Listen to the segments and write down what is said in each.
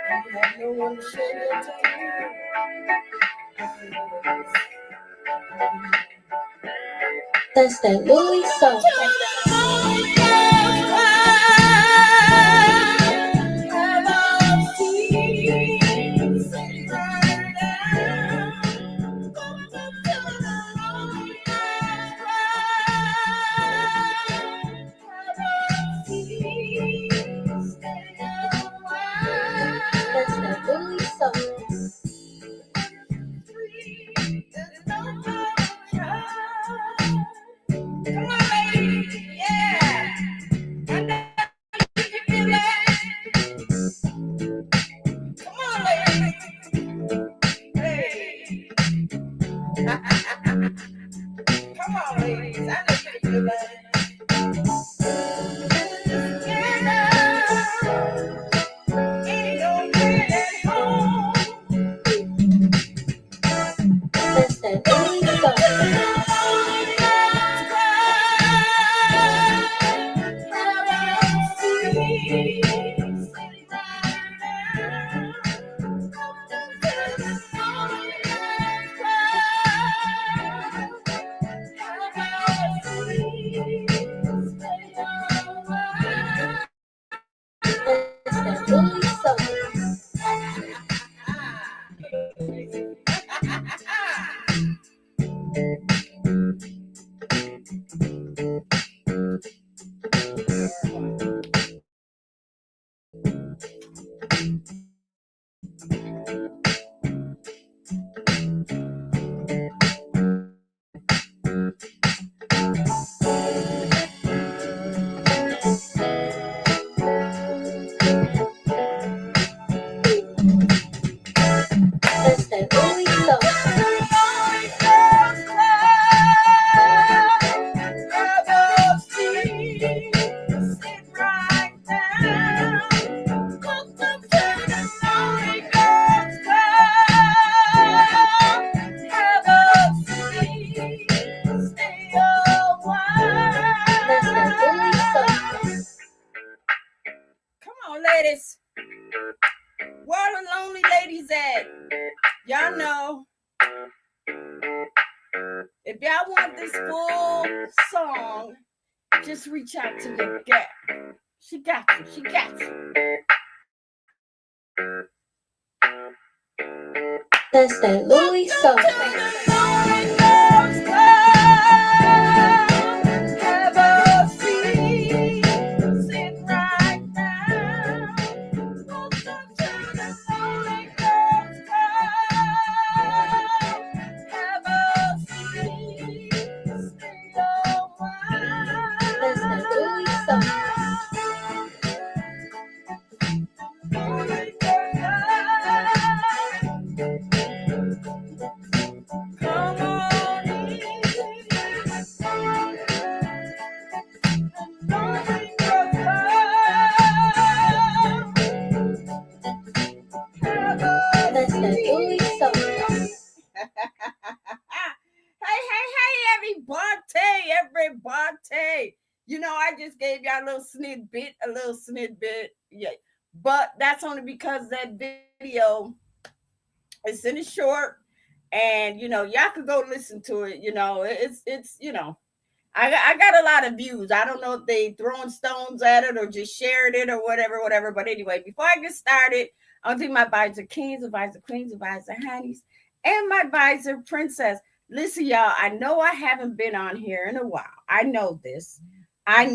And you have no one to share your time. That's that Louis song. That's that Louis song. Come on, ladies. Yeah. I know you can feel that. Come on, ladies. Hey. Come on, ladies. I know you can feel that. Ain't no man at home. That's that Louis song. That's that Louis song. Come on, ladies. Where the lonely ladies at? Y'all know. If y'all want this full song, just reach out to the gal. She got you. She got you. That's that Louis song. Everybody. You know, I just gave y'all a little snippet. Yeah. But that's only because that video is in a short, and you know, y'all could go listen to it. You know, it's you know, I got a lot of views. I don't know if they throwing stones at it or just shared it or whatever. But anyway, before I get started, I'll do my advisor kings, advisor queens, advisor honeys, and my advisor princess. Listen, y'all, I know I haven't been on here in a while. I know this. I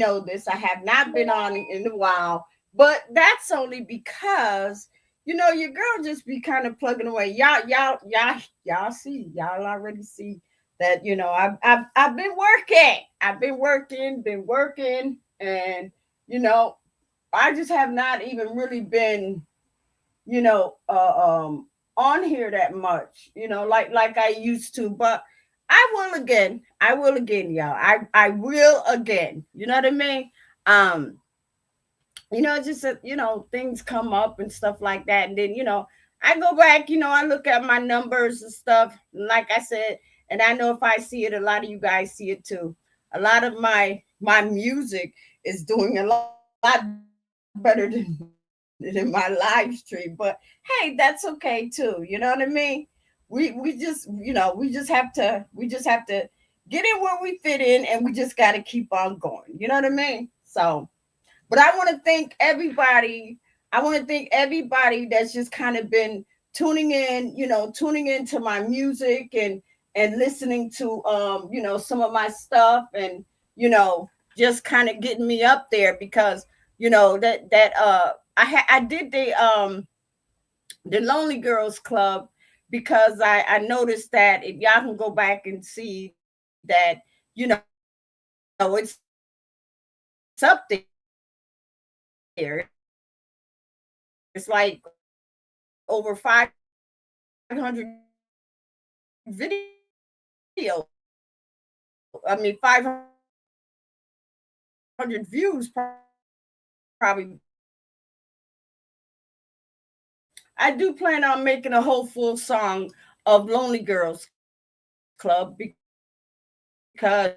have not been on in a while, but that's only because you know your girl just be kind of plugging away. Y'all see, y'all already see that you know I've been working. Been working, and you know I just have not even really been you know on here that much, you know, like I used to, but I will again. Y'all. I will again. You know what I mean? Um, you know, just you know, things come up and stuff like that, and then you know, I go back. You know, I look at my numbers and stuff. Like I said, and I know if I see it, a lot of you guys see it too. A lot of my music is doing a lot better better than my live stream. But hey, that's okay too. You know what I mean? We just we just have to get in where we fit in, and we just got to keep on going. You know what I mean? So, but I want to thank everybody. I want to thank everybody that's just kind of been tuning in, tuning into my music and listening to some of my stuff, and you know just kind of getting me up there, because I did the Lonely Girls Club, because I noticed that if y'all can go back and see that, it's up there. It's like over 500 video. I mean, 500 views probably. I do plan on making a whole full song of Lonely Girls Club, because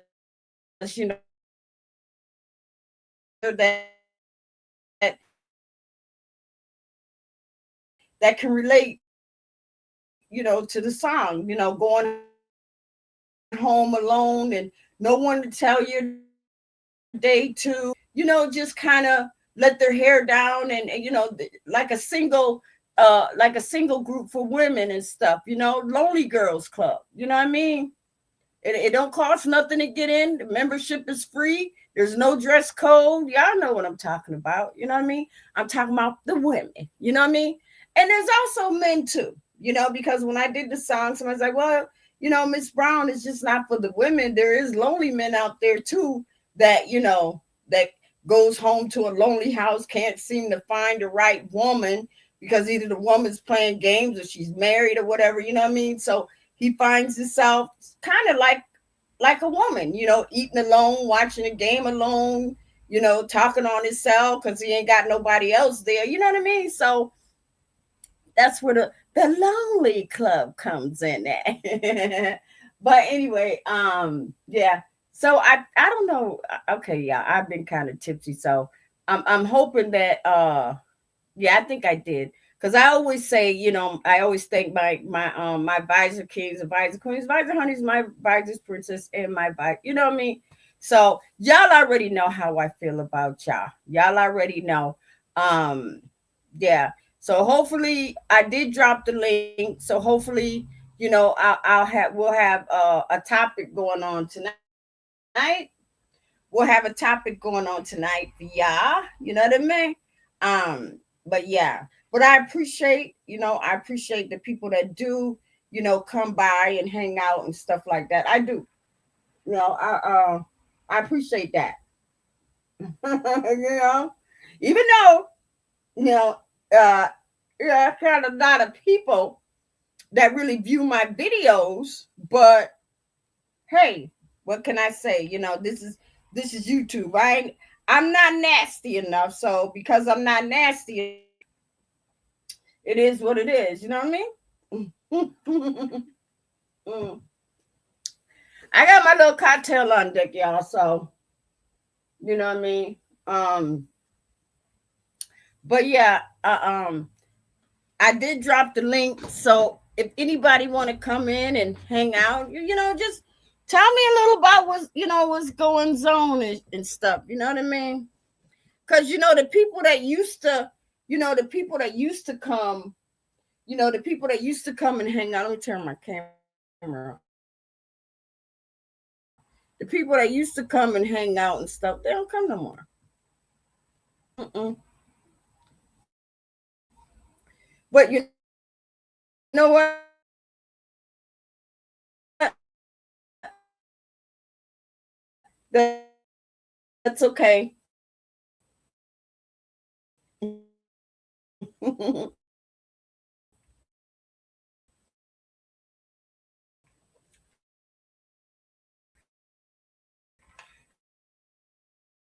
that that can relate, to the song, going home alone and no one to tell your day to, just kind of let their hair down, and like a single group for women and stuff, Lonely Girls Club, you know what I mean? It don't cost nothing to get in. The membership is free. There's no dress code. Y'all know what I'm talking about. You know what I mean? I'm talking about the women. You know what I mean? And there's also men too. Because when I did the song, somebody's like, "Well, Miss Brown is just not for the women. There is lonely men out there too that that goes home to a lonely house, can't seem to find the right woman because either the woman's playing games or she's married or whatever. You know what I mean? So he finds himself kind of like a woman, eating alone, watching a game alone, talking on his cell because he ain't got nobody else there. You know what I mean? So that's where the lonely club comes in at. But anyway, yeah. So I don't know. Okay, yeah, I've been kind of tipsy, so I'm hoping that yeah, I think I did. Because I always say, I always thank my advisor kings, advisor queens, advisor honeys, my advisor's princess, and my advisor, you know what I mean? So y'all already know how I feel about y'all. Y'all already know. Um, yeah. So hopefully I did drop the link. So hopefully, we'll have a topic going on tonight. We'll have a topic going on tonight for y'all. You know what I mean? But yeah, but I appreciate the people that do, come by and hang out and stuff like that. I do. You know, I uh I appreciate that. you know, even though, you know, uh I got a lot of people that really view my videos, but hey, what can I say? This is YouTube, right? I'm not nasty enough, so because I'm not nasty enough, it is what it is. You know what I mean? Mm. I got my little cocktail on deck, y'all. So you know what I mean. Um, but yeah, I did drop the link. So if anybody want to come in and hang out, just tell me a little about what's going on and stuff. You know what I mean? Because the people that used to, the people that used to come, the people that used to come and hang out. Let me turn my camera on. The people that used to come and hang out and stuff, they don't come no more. Mm-mm. But you know what? That's okay.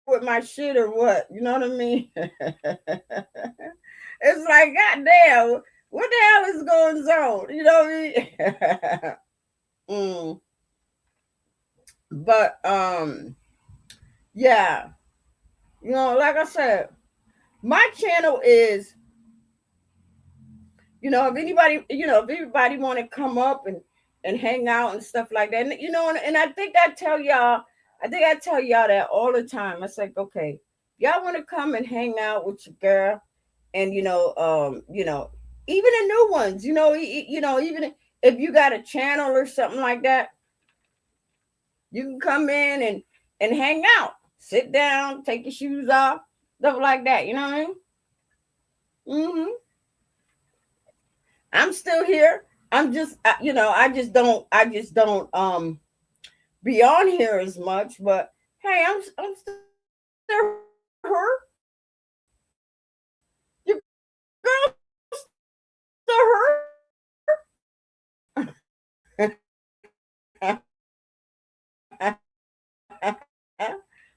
With my shit or what? You know what I mean? It's like, goddamn, what the hell is going on? You know what I mean? mm. But yeah, like I said, My channel is, if anybody want to come up and hang out and stuff like that, and I think I tell y'all that all the time. I say, okay, y'all want to come and hang out with your girl, and even the new ones, even if you got a channel or something like that, you can come in and hang out, sit down, take your shoes off, stuff like that. You know what I mean? I'm still here. I'm just, I just don't be on here as much. But hey, I'm still her. Your girl still her.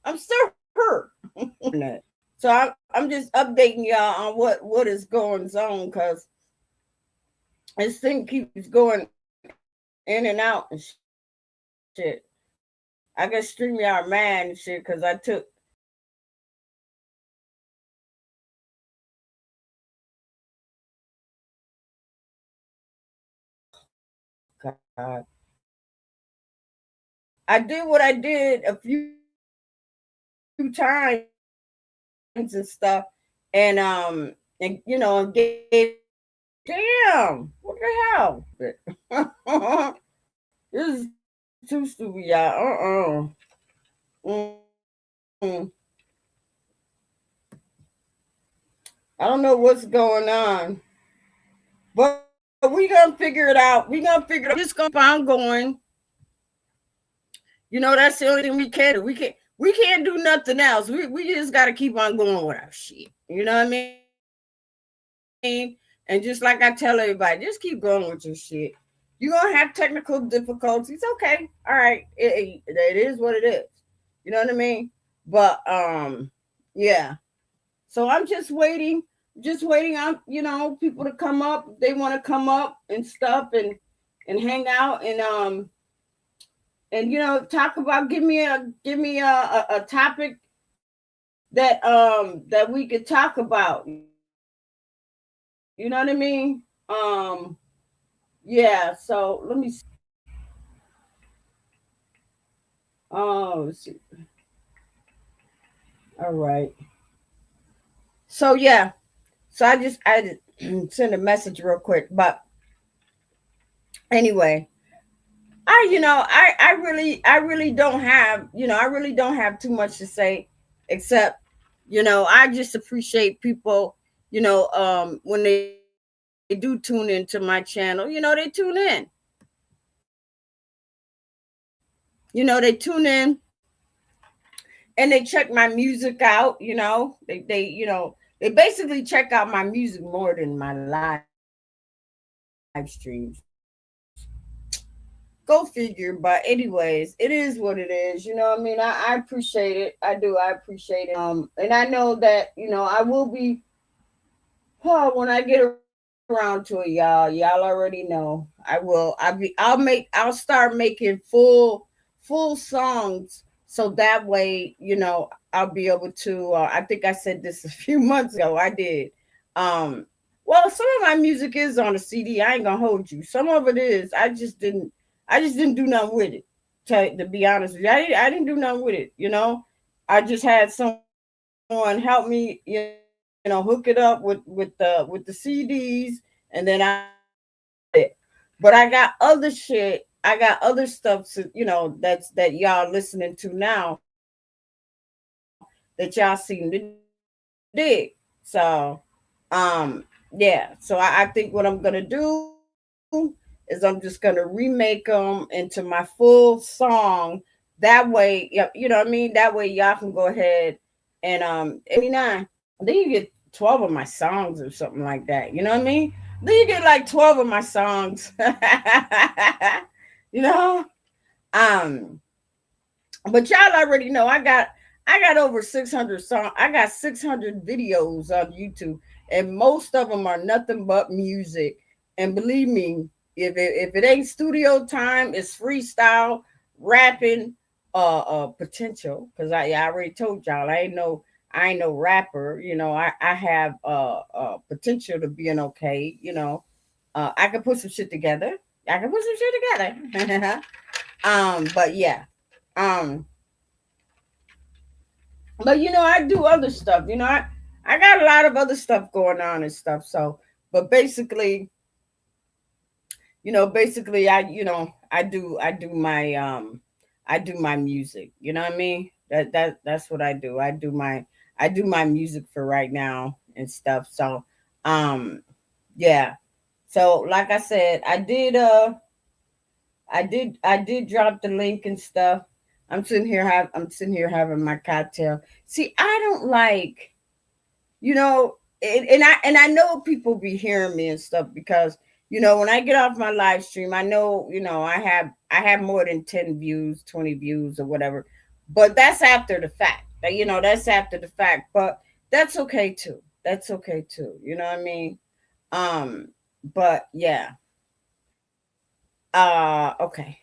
I'm still her. So I'm just updating y'all on what is going on, because this thing keeps going in and out and shit. I got StreamYard mad and shit because I took. God. I did what I did a few times and stuff, and gave, damn, what the hell? This is too stupid, y'all. Mm. I don't know what's going on, but we gonna figure it out. We gonna figure it out. Just gonna keep on going. That's the only thing we can do. We can't do nothing else. We just gotta keep on going with our shit. You know what I mean? And just like I tell everybody, just keep going with your shit. You're gonna have technical difficulties. Okay. All right. It is what it is. You know what I mean? But yeah. So I'm just waiting on, people to come up. They want to come up and stuff and hang out and talk about, give me a topic that we could talk about. You know what I mean? Yeah, so let me see. Oh, let's see. All right. So yeah. So I just sent a message real quick. But anyway, I really don't have too much to say, except, I just appreciate people, when they do tune into my channel, they tune in. They tune in and they check my music out, they basically check out my music more than my live streams. Go figure. But anyways, it is what it is. You know what I mean? I appreciate it. I do. I appreciate it. And I know that, I will be, when I get around to it, y'all already know. I'll start making full songs, so that way, I'll be able to, I think I said this a few months ago. I did. Well, some of my music is on a CD. I ain't gonna hold you. Some of it is. I just didn't do nothing with it. To be honest with you, I didn't do nothing with it. I just had someone help me, hook it up with the CDs, and then but I got other shit. I got other stuff, that y'all listening to now, that y'all seem to dig. So, yeah. So I think what I'm gonna do is I'm just gonna remake them into my full song. That way, you know what I mean. That way, y'all can go ahead and 89. Then you get 12 of my songs or something like that. You know what I mean? Then you get like 12 of my songs. you know? Um, but y'all already know I got over 600 songs. I got 600 videos on YouTube, and most of them are nothing but music. And believe me, if it ain't studio time, it's freestyle rapping potential. Because I already told y'all, I ain't no rapper. I have potential to be an okay. I can put some shit together. I can put some shit together. But yeah. Um, but I do other stuff. I got a lot of other stuff going on and stuff. So, but basically I do my music. You know what I mean? That's what I do. I do my music for right now and stuff. So um yeah. So like I said, I did drop the link and stuff. I'm sitting here having my cocktail. See, I don't like, you know and I know people be hearing me and stuff because when I get off my live stream, I know I have more than 10 views, 20 views or whatever, but that's after the fact. That's after the fact, but that's okay too. That's okay too, you know what I mean? um but yeah. Okay.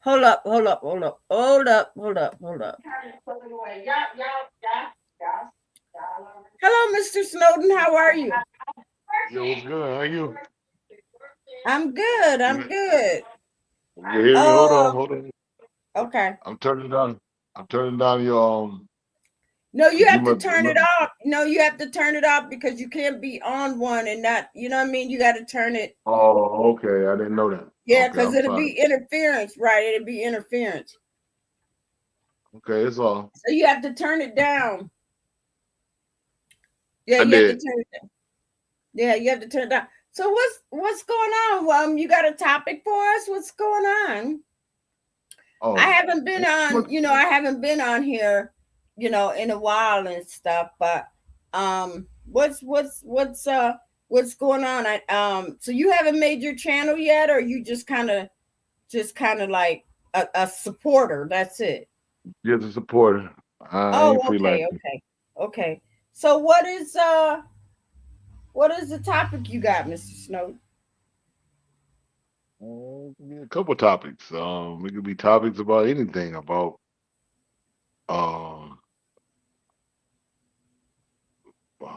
Hold up, hold up, hold up, hold up, hold up, hold up. Hello, Mr. Snowden, how are you? Yo, what's good? How you? I'm good. You, I'm good. you hear me? Hold on, Uh, hold on. okay. I'm turning down. I'm turning down your No, you Cause you have to must. turn it off. No, you have to turn it off because you can't be on one and not, you know what I mean? You got to turn it. Oh, okay. I didn't know that. Yeah, Okay, because I'm it'll sorry. be interference, right? It'll be interference. Okay, it's all. So you have to turn it down. Yeah, I you have to did. turn it down. Yeah, you have to turn it down. So what's going on? You got a topic for us? What's going on? I Oh, haven't been on, what? I haven't been on here, in a while and stuff, but what's going on? So you haven't made your channel yet, or you just kind of like a supporter, that's it. You're the supporter. I ain't Oh, free like okay, you. okay. Okay. So what is the topic you got, Mr. Snow? Yeah, a couple topics. It could be topics about anything about um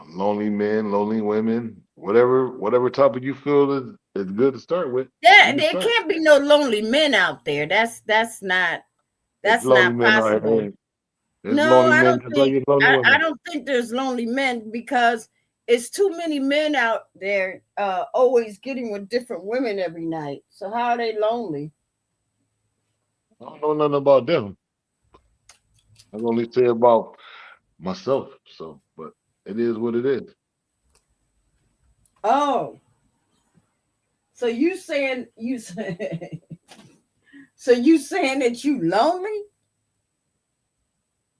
lonely men, lonely women, whatever topic you feel is good to start with. We Yeah, can there start. can't be no lonely men out there. That's not There's that's lonely not men out possible. here. There's No, lonely I men don't just like think there's lonely I women. don't think there's lonely men because it's too many men out there always getting with different women every night. So how are they lonely? I don't know nothing about them. I can only say about myself. So, but it is what it is. Oh, so you saying you say, so you saying that you lonely?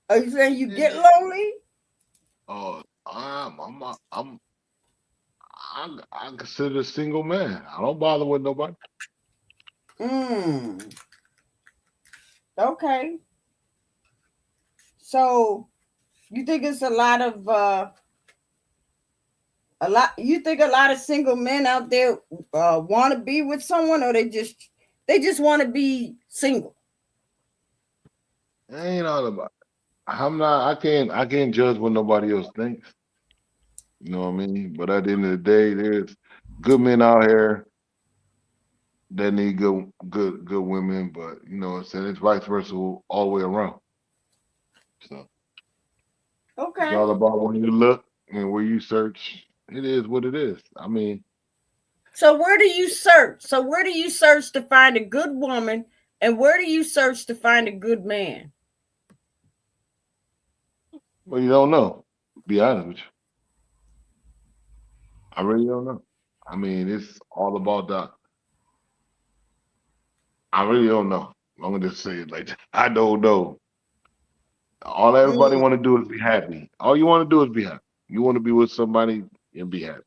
Are you saying you get lonely? I consider a single man. I don't bother with nobody. Mm, okay. So you think it's you think a lot of single men out there want to be with someone, or they just want to be single? It ain't all about. I'm not. I can't judge what nobody else thinks. You know what I mean? But at the end of the day, there's good men out here that need good women. But you know what I'm saying? It's vice versa all the way around. So it's Okay. all about when you look and where you search. It is what it is. I mean, So where do you search? So where do you search to find a good woman, and where do you search to find a good man? well, you don't know. Be honest with you. I really don't know. I mean, it's all about the. I really don't know. I'm gonna just say it like that. I don't know. All everybody Mm, want to do is be happy. All you want to do is be happy. You want to be with somebody and be happy.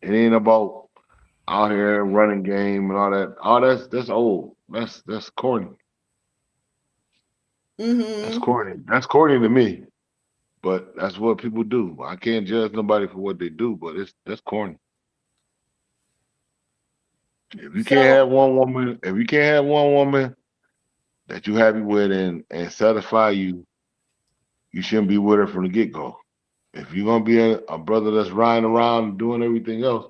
It ain't about out here running game and all that. All that's old. That's corny. That's mm-hmm. corny. That's corny to me. But that's what people do. I can't judge nobody for what they do, but that's corny. So If you can't have one woman that you happy with and satisfy you, you shouldn't be with her from the get-go. If you're gonna be a brother that's riding around and doing everything else,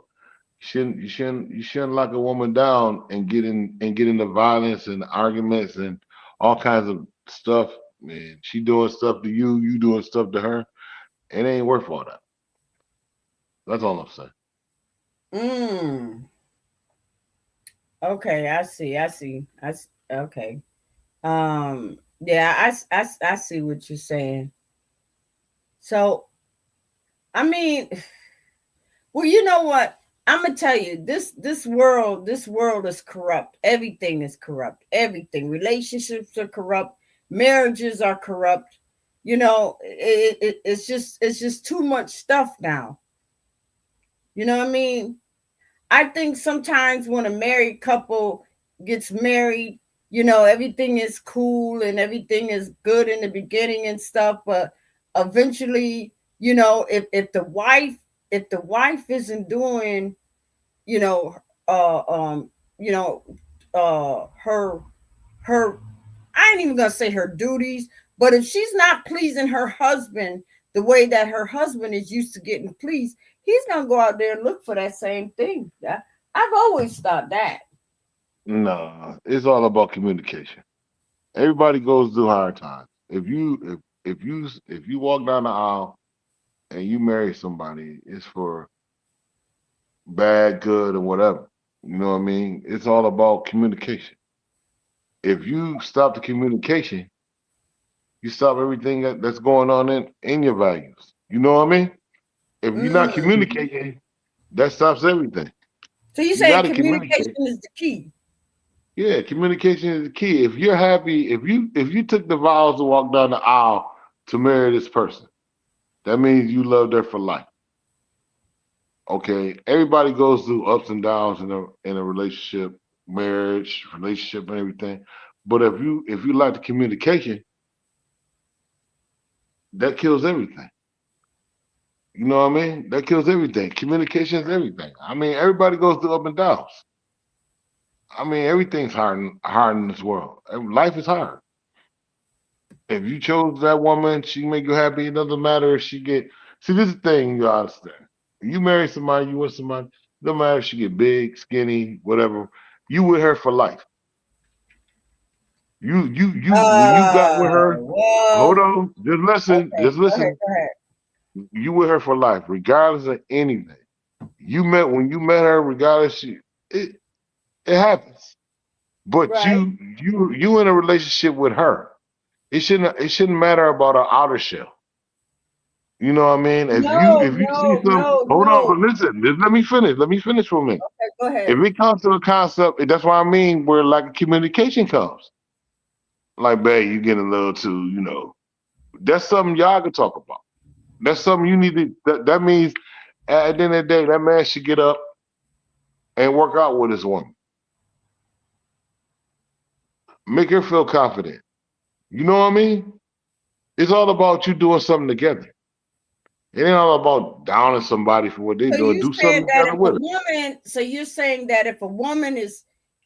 you shouldn't lock a woman down and get into violence and arguments and all kinds of stuff. Man, she doing stuff to you, you doing stuff to her. It ain't worth all that. That's all I'm saying. Mm. Okay, I see. I see. Okay. Yeah, I see what you're saying. So, I mean, well, you know what? I'm gonna tell you this world is corrupt. Everything is corrupt. Everything. Relationships are corrupt. Marriages are corrupt. It's just too much stuff now. You know what I mean? I think sometimes when a married couple gets married, everything is cool and everything is good in the beginning and stuff, but eventually, if the wife isn't doing, you know, uh um, you know, her I ain't even gonna say her duties, but if she's not pleasing her husband the way that her husband is used to getting pleased, he's gonna go out there and look for that same thing. I've always thought that. Nah, it's all about communication. Everybody goes through hard times. If you walk down the aisle and you marry somebody, it's for bad, good, or whatever. You know what I mean? It's all about communication. If you stop the communication, you stop everything that's going on in your values. You know what I mean? If you're not Mm. communicating, that stops everything. So you You saying got to communication communicate. is the key? Yeah, communication is the key. If you're happy, if you took the vows to walk down the aisle to marry this person, that means you loved her for life. Okay, everybody goes through ups and downs in a relationship, marriage, relationship, and everything. But if you like the communication, that kills everything. You know what I mean? That kills everything. Communication is everything. I mean, everybody goes through up and downs. I mean, everything's hard in this world. Life is hard. If you chose that woman, she make you happy. It doesn't matter if she get. See, this is the thing you understand. You marry somebody, you with somebody. It don't matter if she get big, skinny, whatever. You with her for life. You. When you got with her, hold Well, on. Just listen. okay, Just go ahead, listen. go ahead. You with her for life, regardless of anything. When you met her, regardless, it happens. But Right. you in a relationship with her. It shouldn't matter about her outer shell. You know what I mean? If you No, if you see no, some, no, hold on, no. but listen, just let me finish. Let me finish for a minute. Okay, go If ahead. it comes to a concept, that's what I mean where like communication comes. Like, babe, you getting a little too, that's something y'all can talk about. That's something you need to that means at the end of the day, that man should get up and work out with his woman. Make her feel confident. You know what I mean? It's all about you doing something together. It ain't all about downing somebody for what they So doing. you Do saying something that together if a with her. woman, so you're saying that if a woman is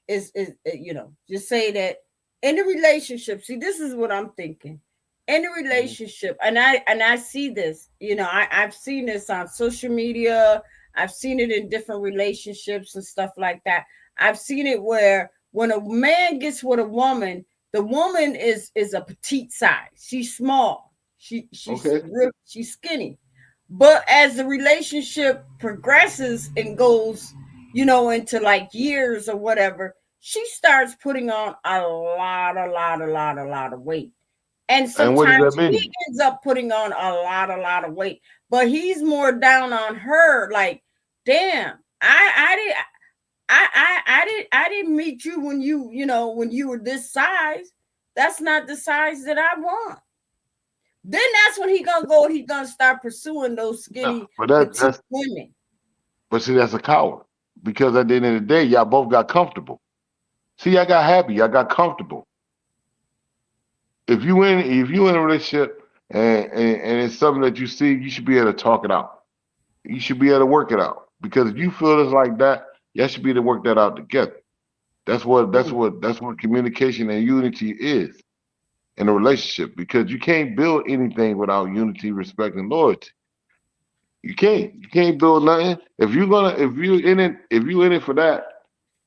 just say that in a relationship. See, this is what I'm thinking. In a Mhm. relationship, and I see this. I've seen this on social media. I've seen it in different relationships and stuff like that. I've seen it where when a man gets with a woman, the woman is a petite size. She's small. She's Okay. real, she's skinny. But as the relationship progresses and goes, into like years or whatever, she starts putting on a lot of weight. And And what does sometimes that he mean? ends up putting on a lot of weight, but he's more down on her. Like, damn, I didn't meet you when you were this size. That's not the size that I want. Then that's when he gonna start pursuing those No, skinny but petite women. but see, that's a coward. Because at the end of the day, y'all both got comfortable. See, I got happy. I got comfortable. If you in a relationship and it's something that you see, you should be able to talk it out. You should be able to work it out. Because if you feel it's like that, y'all should be able to work that out together. That's what Mm. that's what that's what communication and unity is. in a relationship because you can't build anything without unity, respect, and loyalty. You can't. You can't build nothing. If you in it for that,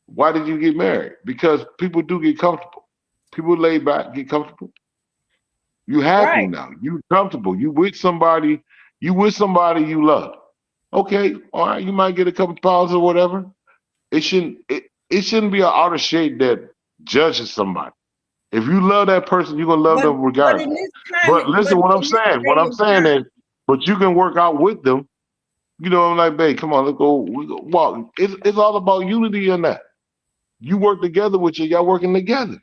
why did you get married? Because people do get comfortable. People lay back, get comfortable. You happy Right. now. You comfortable. You with somebody. You with somebody you love. Okay, all right. You might get a couple pounds or whatever. It shouldn't be an outer shade that judges somebody. If you love that person, you're gonna love them But in regardless. this time, But listen, but what I'm in this saying, what day I'm and saying time, is, but you can work out with them. You know, I'm like, babe, come on, let's go. We go walk. It's all about unity in that. You work together with you. Y'all working together.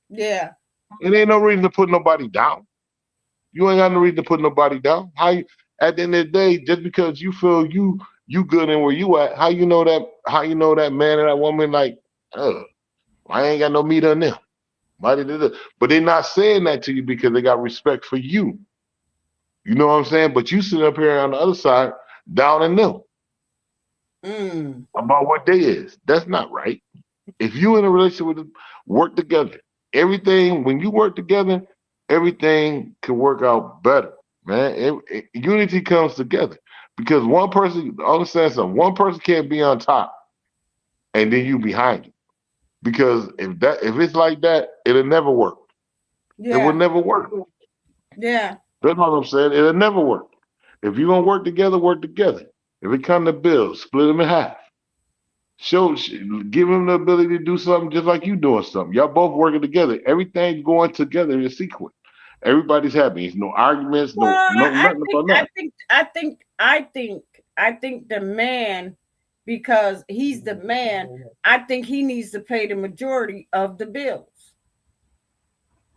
yeah. It ain't no reason to put nobody down. You ain't got no reason to put nobody down. At the end of the day, just because you feel you good in where you at, how you know that man and that woman like, I ain't got no meat on them. Why did they do? But they're not saying that to you because they got respect for you. You know what I'm saying? But you sit up here on the other side, down in them Mm. about what they is. That's not right. If you in a relationship with them, work together. Everything when you work together, everything can work out better, man. Unity comes together because one person understand something. One person can't be on top and then you behind it. Because if it's like that, it'll never work. It will Yeah. never work. Yeah. That's what I'm saying. It'll never work. If you're gonna work together, work together. If it comes to bills, split them in half. Give him the ability to do something just like you doing something. Y'all both working together. Everything's going together in a sequence. Everybody's happy. There's no arguments, Well, nothing about that. I think the man, because he's the man, I think he needs to pay the majority of the bills.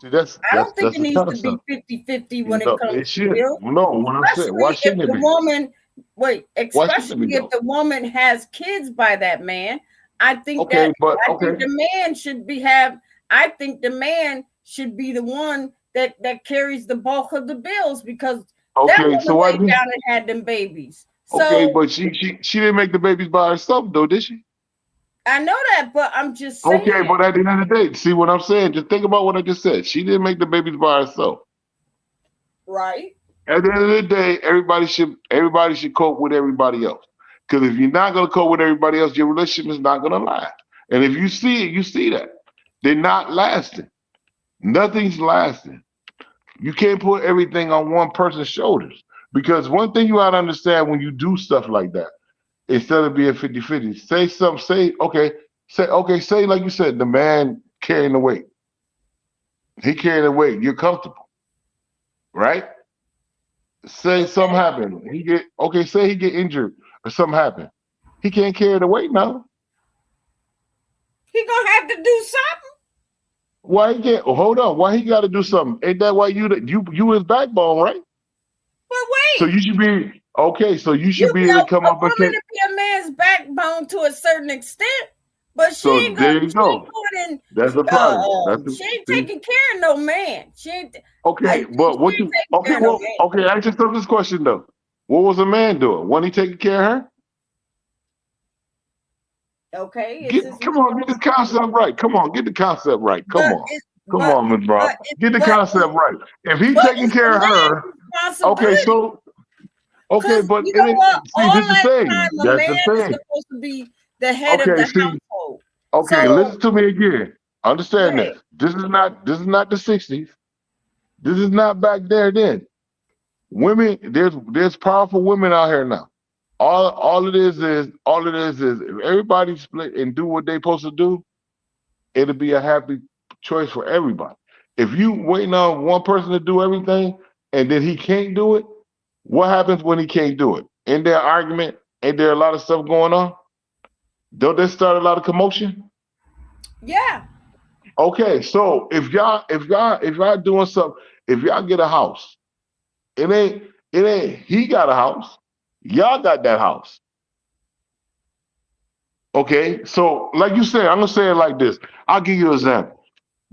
See, I don't think that's it the needs to be concept. 50-50 when it No, comes it to should. bills, No, what I'm saying, why especially if shouldn't it the be? woman, wait, Why shouldn't it especially be if though? the woman has kids by that man. I think Okay, that but I okay, think the man should be have I think the man should be the one that carries the bulk of the bills because that okay. So woman why laid do? down and had them babies. Okay, So but she didn't make the babies by herself though, did she? I know that, but I'm just Okay, saying, but at the end of the day, see what I'm saying? Just think about what I just said. She didn't make the babies by herself. right? At the end of the day, everybody should cope with everybody else. Because if you're not gonna cope with everybody else, your relationship is not gonna last. And if you see it, you see that they're not lasting. Nothing's lasting. You can't put everything on one person's shoulders. Because one thing you gotta understand when you do stuff like that, instead of being 50-50, say something, say like you said, the man carrying the weight. He carrying the weight. You're comfortable, right? Say something Okay. happened. Say he get injured or something happened. He can't carry the weight now. He gonna have to do something. Why he can't? Hold on. Why he got to do something? Ain't that why you his backbone, right? But So wait, you should be okay. So you you should be able know, to come a up and woman take. to be a man's backbone to a certain extent, but So there you she ain't go. doing That's the problem. she ain't See. taking care of no man. She ain't Okay, but she what ain't you? taking Okay, care of no well, man. okay. Ask yourself this question though. What was a man doing? Wasn't he taking care of her? Okay, is this Come on, get the concept right. Come on, get the concept right. but it Come on, Miss Brown. Get the concept right. If he taking it's care the of her, man's okay, responsibility. okay, Because but you know what? see, All this is the that thing. time, a That's the man is thing. supposed to be the head of Okay, the see, household. okay, So listen to me again. Understand right, this. This is not the 60s. This is not back there then. Women, there's powerful women out here now. All it is if everybody split and do what they supposed to do, it'll be a happy choice for everybody. If you waiting on one person to do everything and then he can't do it, what happens when he can't do it? In their argument, ain't there a lot of stuff going on? Don't they start a lot of commotion? yeah, Okay, so if y'all doing something, if y'all get a house, it ain't he got a house, y'all got that house. Okay, so like you said, I'm gonna say it like this. I'll give you an example.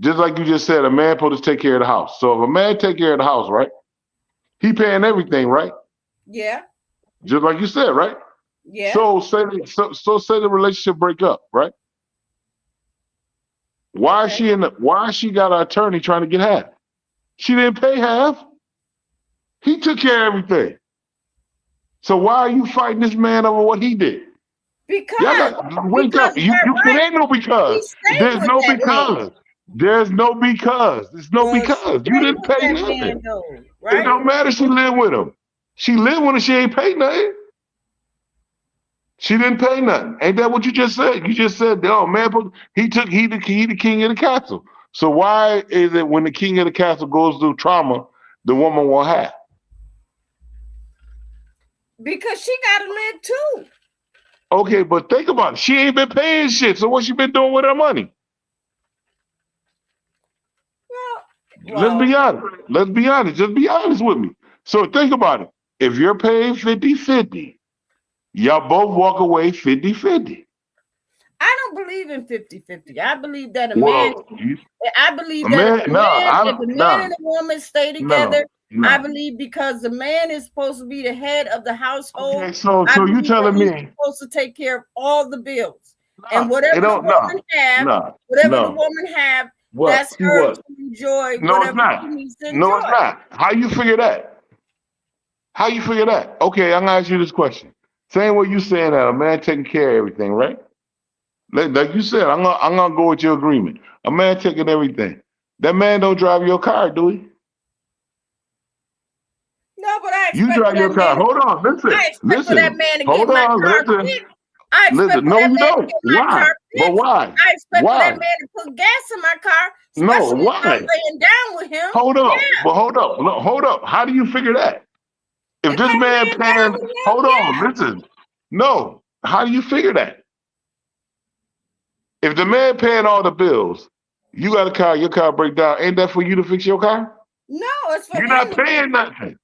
Just like you just said, a man supposed to take care of the house. So if a man take care of the house, right? He paying everything, right? yeah, Just like you said, right? yeah. Say the relationship break up, right? Okay. Why is she got an attorney trying to get half? She didn't pay half. He took care of everything. So why are you fighting this man over what he did? Y'all Because got wake up. You right, it ain't no he because. stayed There's with no that man. because. There's no because. There's no Well, she because. You stayed didn't with pay that nothing. man though, It right? don't matter. She lived with him. She lived with him. She ain't paid nothing. She didn't pay nothing. Ain't that what you just said? You just said, oh man, he the king of the castle. So why is it when the king of the castle goes through trauma, the woman won't have? Because she gotta live too. Okay, but think about it. She ain't been paying shit. So what she been doing with her money? Let's Well, be honest. Let's be honest. Just be honest with me. So think about it. If you're paying 50-50, y'all both walk away 50-50. I don't believe in 50-50. I believe that a man Well, I believe a that man, if a man and a woman stay together, I no. believe because the man is supposed to be the head of the household, Okay, so I you believe that telling he's me supposed to take care of all the bills. And no, it don't whatever the no. woman have, What? that's See her what? to enjoy No, it's whatever she not. needs to No, enjoy. it's not. How you figure that? How you figure that? Okay, I'm gonna ask you this question. Same way you saying that a man taking care of everything, right? Like you said, I'm gonna go with your agreement. A man taking everything. That man don't drive your car, do he? No, but I You expect for drive your that car. man. Hold on, I expect for that listen. man to get Hold my on, car listen. fixed. I expect Listen. for No, that you man to don't. get my Why? car But fixed. why? I expect for that Why? man to put gas in my car, No, especially if I'm why? laying down with him. Hold up. Yeah, But hold up. Look, hold up. How do you figure that? If if this I'm man laying down paying, with him, hold on, yeah. listen. No. How do you figure that? If the man paying all the bills, you got a car, your car break down, ain't that for you to fix your car? No, it's for You're him not to fix. paying nothing.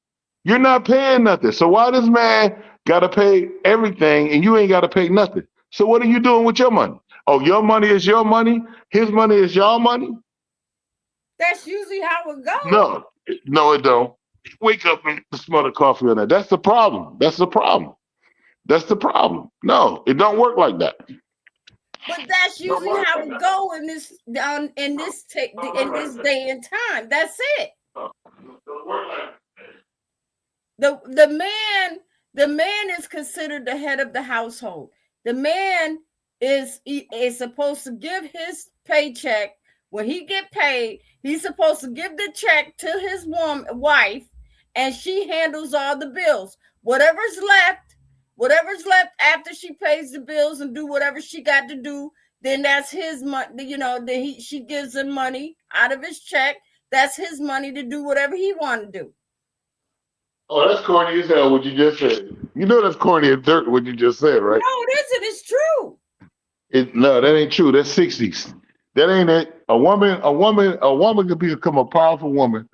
You're not paying nothing. So why this man gotta pay everything and you ain't gotta pay nothing? So what are you doing with your money? Oh, your money is your money. His money is your money. That's usually how it goes. No, no, it don't. Wake up and smell the coffee on that. That's the problem. That's the problem. That's the problem. No, it don't work like that. But that's usually how it go in this day and time. That's it. The man is considered the head of the household. The man is supposed to give his paycheck when he get paid. He's supposed to give the check to his wife, and she handles all the bills. Whatever's left after she pays the bills and do whatever she got to do, then that's his money. She gives him money out of his check. That's his money to do whatever he want to do. Oh, that's corny as hell what you just said. You know that's corny as dirt what you just said, right? No, it isn't. It's true. No, that ain't true. That's 60s. That ain't it. A woman could become a powerful woman,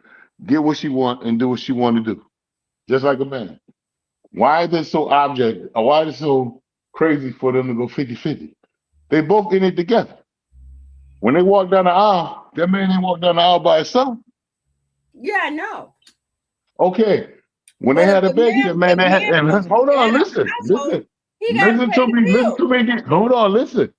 get what she want, and do what she want to do. Just like a man. Why is it so object? Or why is it so crazy for them to go 50-50? They both in it together. When they walk down the aisle, that man ain't walk down the aisle by himself. Yeah, I know. Okay. When they But had a baby, that man if they had man and supposed to be hold the on, head of the listen, household, listen. he got to Listen pay to the me, listen bills. to me again. Hold on, listen.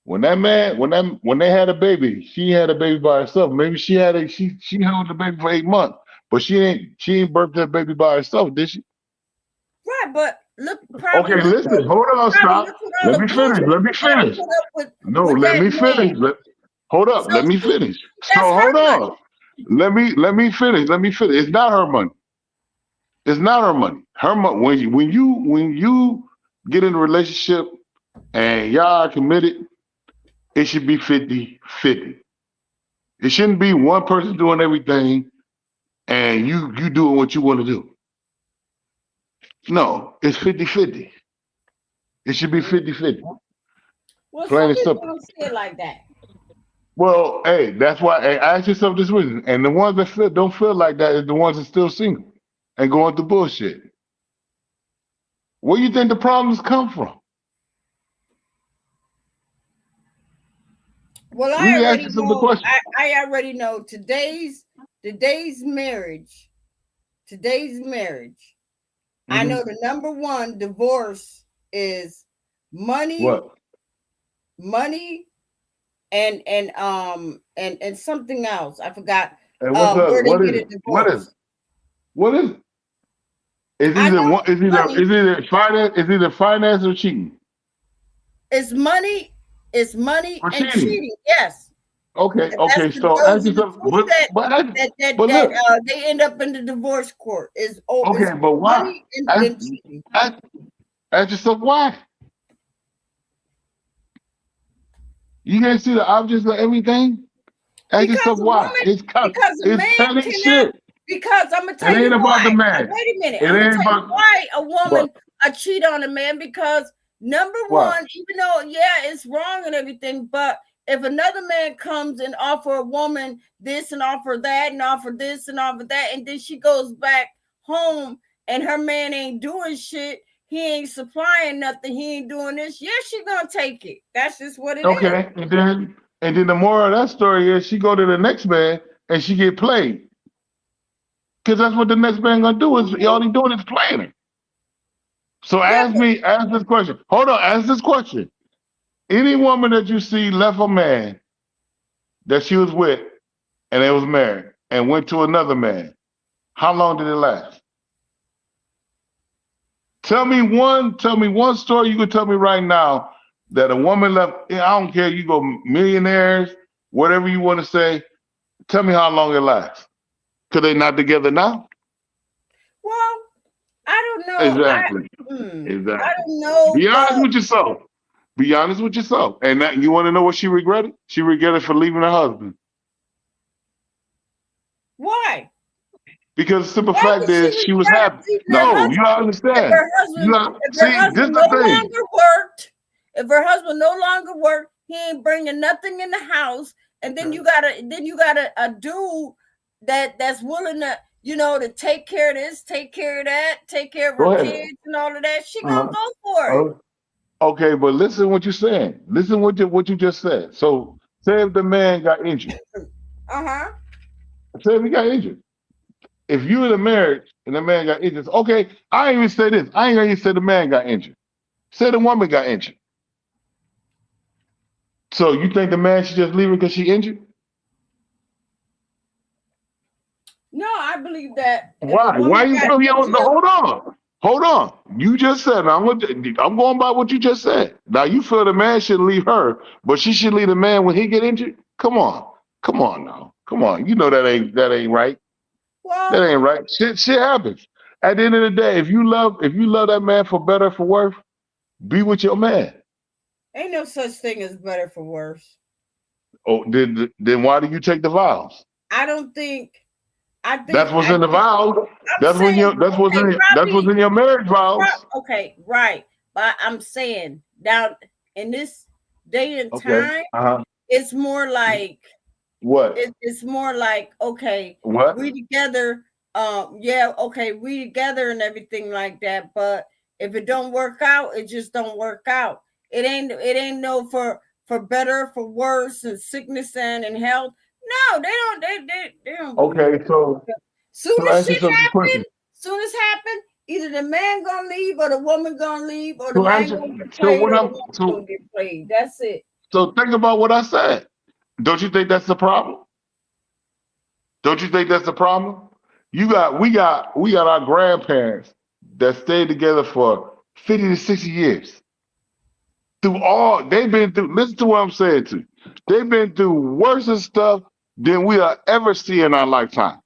When they had a baby, she had a baby by herself. Maybe she held the baby for 8 months, but she ain't birthed that baby by herself, did she? Right, but Okay, listen, hold on, probably stop. look at all Let the me finish. bullshit Let me she got to finish. put up No, with let that me man. finish. Hold up, So let me finish. So that's hold her money. on. Let me finish. Let me finish. It's not her money. It's not her money. Her money when you get in a relationship and y'all are committed, it should be 50-50. It shouldn't be one person doing everything and you doing what you want to do. No, it's 50-50. It should be 50-50. Well, Plain some and people simple. don't see it like that. Well, hey, that's why hey, ask yourself this reason. And the ones that don't feel like that is the ones that still single and going through bullshit. Where you think the problems come from? Well, I Really ask already yourself the know. question. I already know today's marriage. Today's marriage. I Hmm. know the number one divorce is money, What? money, and something else. I forgot. And what's up? where they What get is a it? What is it? divorce. What is it? Is I either know one? it's money. Is either finance? Is either finance or cheating? It's money. It's money Or and cheating? cheating. Yes. Okay, And okay. So those ask are the yourself, two but look, that they end up in the divorce court. Is okay, but why? money Ask, and cheating. ask, ask yourself why. You can't see the objects of everything. Ask Because yourself a why. woman, because a It's man petty cannot. shit. Because I'm gonna It tell ain't you about the why. man. Wait a minute. It I'm gonna ain't tell you about why a what? woman cheat on a man. Because number Why? one, even though it's wrong and everything, but if another man comes and offer a woman this and offer that and offer this and offer that, and then she goes back home and her man ain't doing shit, he ain't supplying nothing, he ain't doing this. Yeah, she gonna take it. That's just what it is. Okay, and then the moral of that story is she go to the next man and she get played. Because that's what the next man gonna do is all he doing is playing her. So Yeah, ask this question. Hold on, ask this question. Any woman that you see left a man that she was with and they was married and went to another man, how long did it last? Tell me one story you can tell me right now that a woman left. I don't care, you go millionaires, whatever you want to say. Tell me how long it lasts. Because they not together now? well, I don't know. Exactly. I Exactly. don't know, Be honest but with yourself. Be honest with yourself. And that, you want to know what she regretted? She regretted for leaving her husband. why? Because the simple Why fact would she is she was regret happy. leaving her No, you husband gotta understand. You got if her see, this husband is no the thing. longer worked? If her husband no longer worked, he ain't bringing nothing in the house, and then you got a dude that's willing to to take care of this, take care of that, take care of her Go ahead. kids and all of that. She gonna Uh-huh. go for it. Uh, okay, but listen what you're saying. Listen what you just said. So say if the man got injured. Uh-huh. Say if he got injured. If you in a marriage and the man got injured, okay, I ain't even say this. I ain't even say the man got injured. Say the woman got injured. So you think the man should just leave her because she injured? No, I believe that if a Why? woman Why you got feel you don't no, injured, hold on. Hold on. You just said I'm going by what you just said. Now you feel the man should leave her, but she should leave the man when he get injured? Come on. Come on now. Come on. You know that ain't right. That well, ain't right. Shit happens. At the end of the day, if you love that man for better for worse, be with your man. ain't no such thing as better for worse. Oh, then why do you take the vows? I don't think. That's what's I in the think vows. I'm saying, okay, That's what's in your marriage vows. okay, right. But I'm saying now in this day and Okay. time, Uh-huh. it's more like What? it's more like, okay, What? we together, yeah, okay, we together and everything like that. But if it don't work out, it just don't work out. It ain't no for better, for worse, and sickness and health. No, they don't believe Okay, that. so Soon as ask shit yourself this question. happen, soon as happen, either the man gonna leave or the woman gonna leave, or the So man answer gonna get so played what or the I'm woman so gonna get played. That's it. so think about what I said. Don't you think that's the problem? Don't you think that's the problem? We got our grandparents that stayed together for 50 to 60 years. They've been through, listen to what I'm saying to you. They've been through worse stuff than we'll ever see in our lifetime.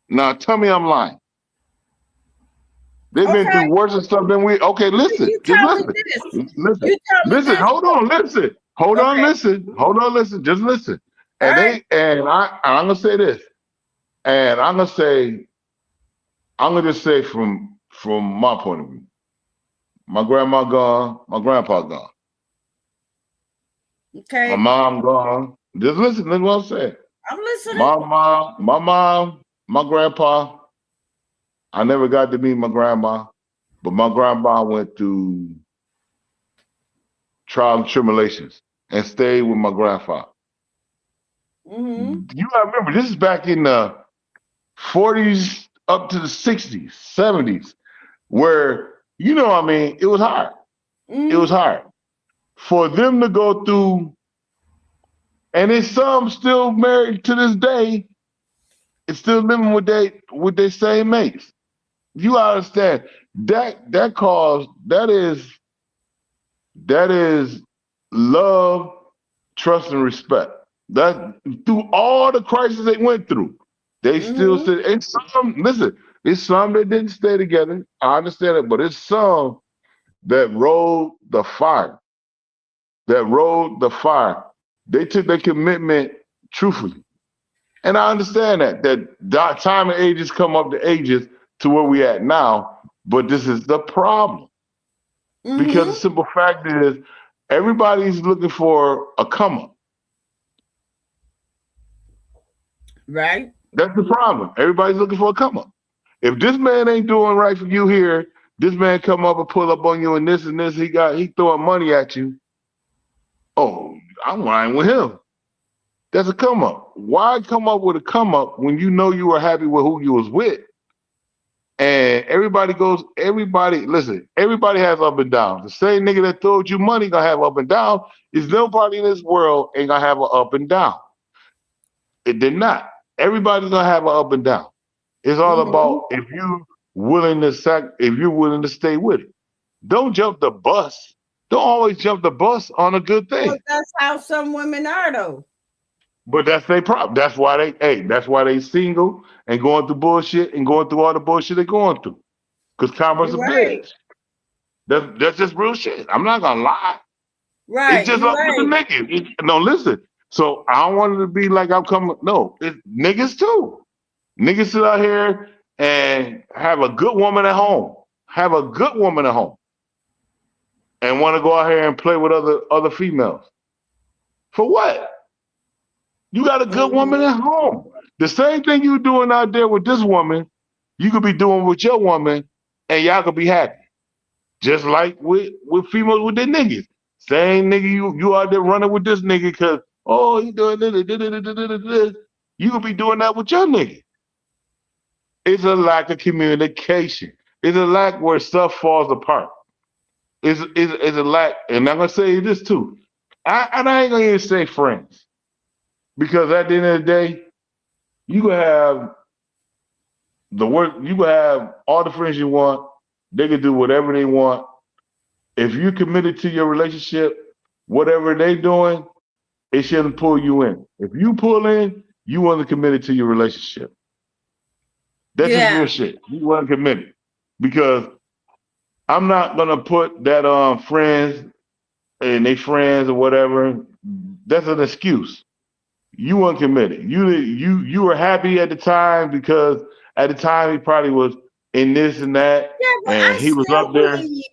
Now tell me I'm lying. They've been through Okay, worse stuff than we. Okay, listen, you just tell me listen, this. listen, You tell me listen. this. Hold on, listen, Okay, just listen. all And right. I'm gonna say this, and I'm gonna just say from my point of view, my grandma gone, my grandpa gone, my Okay, mom gone. Just listen, that's what I'm saying. I'm listening. My mom, my grandpa. I never got to meet my grandma, but my grandma went through trials and tribulations and stayed with my grandfather. Mm-hmm. You gotta remember, this is back in the 40s up to the 60s, 70s, where, what I mean, it was hard. It was Mm-hmm. hard. For them to go through, and there's some still married to this day, It's still living with their same mates. You understand that is love, trust, and respect. That through all the crises they went through, they still Mm-hmm. said. And some listen, it's some that didn't stay together. I understand it, but it's some that rode the fire. That rode the fire. They took their commitment truthfully. And I understand that time and ages come up to ages to where we at now, but this is the problem. Because the Mm-hmm. simple fact is everybody's looking for a come up. Right. That's the problem. Everybody's looking for a come up. If this man ain't doing right for you here, this man come up and pull up on you and this, he throwing money at you. Oh, I'm riding with him. That's a come up. Why come up with a come up when you know you were happy with who you was with? And listen, everybody has up and down. The same nigga that throwed you money gonna have up and down. Is nobody in this world ain't gonna have an up and down. It did not. Everybody's gonna have an up and down. It's all Mm-hmm. about if you're willing to stay with it. Don't jump the bus. Don't always jump the bus on a good Well, thing. that's how some women are, though. But that's their problem. That's why they single and going through bullshit and going through all the bullshit they're going through. Because karma's You're a right. bitch. That's just real shit. I'm not gonna lie. It's Right. just You're up to the right. niggas. No, listen. So I don't want it to be like I'm coming. No, it's niggas too. Niggas sit out here and have a good woman at home. Have a good woman at home. And want to go out here and play with other females. For what? You got a good woman Mm-hmm. at home. The same thing you doing out there with this woman, you could be doing with your woman, and y'all could be happy. Just like with females with their niggas. Same nigga you out there running with this nigga because he doing this. You could be doing that with your nigga. It's a lack of communication. It's a lack where stuff falls apart. It's a lack, and I'm gonna say this too. I ain't gonna even say friends because at the end of the day, you can have you can have all the friends you want. They can do whatever they want. If you're committed to your relationship, whatever they doing, it shouldn't pull you in. If you pull in, you wasn't committed to your relationship. That's just real Yeah. shit. You wasn't committed because I'm not gonna put that on friends and they friends or whatever. That's an excuse. You weren't committed. You were happy at the time because at the time he probably was in this and that, Yeah, but and I he was still up there. believe.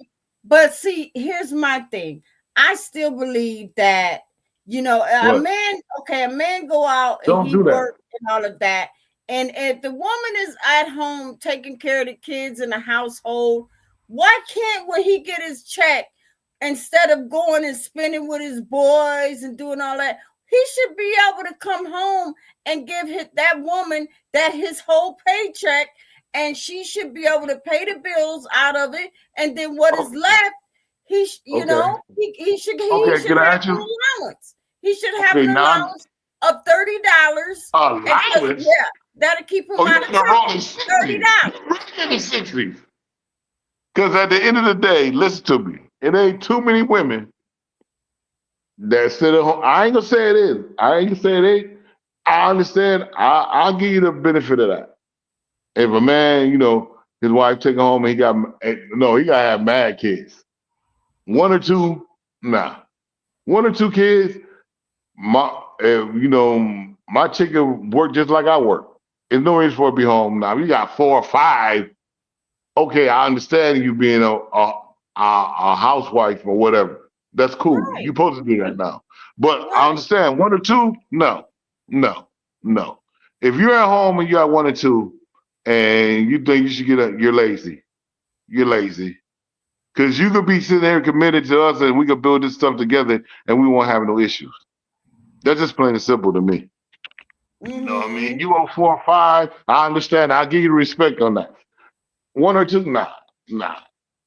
But see, here's my thing. I still believe that a What? man. Okay, a man go out and Don't he do that. work and all of that, and if the woman is at home taking care of the kids in the household, why can't when he get his check, instead of going and spending with his boys and doing all that, he should be able to come home and give that woman that his whole paycheck, and she should be able to pay the bills out of it, and then what is Oh, left, okay. he Okay. should Can I have ask an you? allowance. He should have Okay. an Now allowance of $30, and allowance. yeah, that'll keep him Oh, you out in of the trouble. wrong $30. 60s. You really in the 60s. Because at the end of the day, listen to me. It ain't too many women that sit at home. I ain't gonna say it is. I ain't gonna say it ain't. I understand. I'll give you the benefit of that. If a man, his wife take him home and he gotta have mad kids. One or two, nah. One or two kids, my, my chick work just like I work. There's no reason for her to be home now. You got 4 or 5. Okay, I understand you being a housewife or whatever. That's cool. You're Right, supposed to do that now. But I right, understand 1 or 2, no, no, no. If you're at home and you got 1 or 2, and you think you should you're lazy. You're lazy. Because you could be sitting here committed to us and we could build this stuff together and we won't have no issues. That's just plain and simple to me. You know what I mean? mm-hmm. You owe 4 or 5, I understand. I'll give you the respect on that. 1 or 2, nah, nah.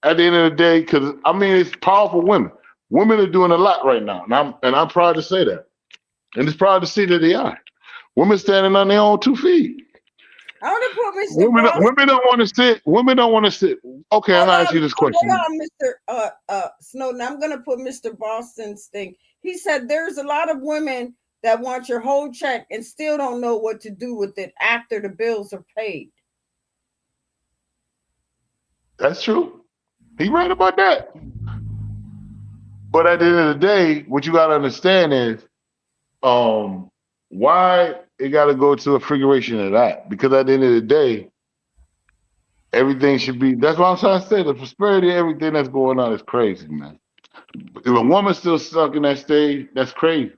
At the end of the day, because I mean, it's powerful women. Women are doing a lot right now, and I'm proud to say that. And it's proud to see that they are. Women standing on their own 2 feet. I want to put Mr. Women, Boston. women don't want to sit. Women don't want to sit. Okay, I'm gonna ask you this question. Hold on, Mr. Snowden. I'm gonna put Mr. Boston's thing. He said there's a lot of women that want your whole check and still don't know what to do with it after the bills are paid. That's true. He right about that. But at the end of the day, what you gotta understand is, why it gotta go to a figuration of that? Because at the end of the day, everything should be. That's what I'm trying to say. The prosperity, everything that's going on is crazy, man. If a woman's still stuck in that stage, that's crazy.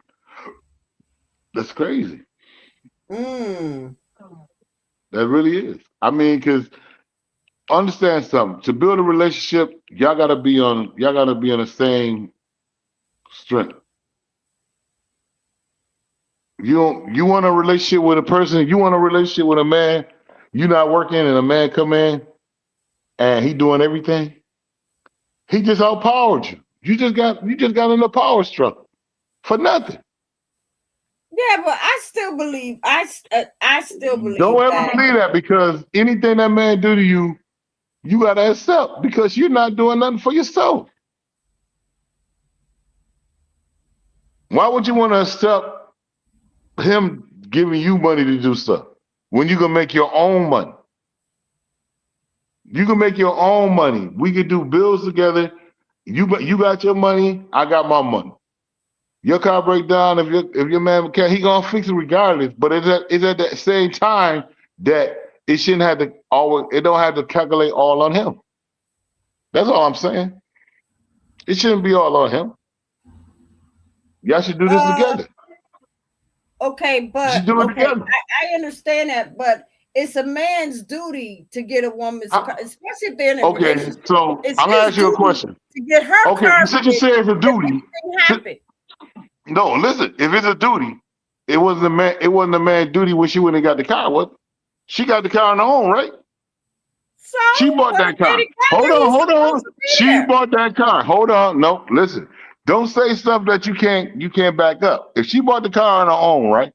That's crazy. Mm. That really is. I mean, because understand something. To build a relationship, y'all gotta be on the same strength. You want a relationship with a person, you want a relationship with a man, you not working and a man come in and he doing everything. He just outpowered you. You just got in a power struggle for nothing. Yeah, but I still believe I still believe Don't ever that. believe that, because anything that man do to you, you gotta accept, because you're not doing nothing for yourself. Why would you want to accept him giving you money to do stuff when you can make your own money? You can make your own money. We could do bills together. You got your money, I got my money. Your car break down, if your man can't, he gonna fix it regardless. But it's at the same time that it shouldn't have to always. It don't have to calculate all on him. That's all I'm saying. It shouldn't be all on him. Y'all should do this together. Okay, You but should do it together. I understand that, but it's a man's duty to get a woman's car, especially if they're in a relationship. So It's I'm gonna his ask you a duty question. to get her Okay, car you said it's a duty. anything happen. No, listen. If it's a duty, it wasn't a man's duty when she went and got the car. What? She got the car on her own, right? So She bought that car. Hold on. She bought that car. Hold on. No, listen. Don't say stuff that you can't back up. If she bought the car on her own, right?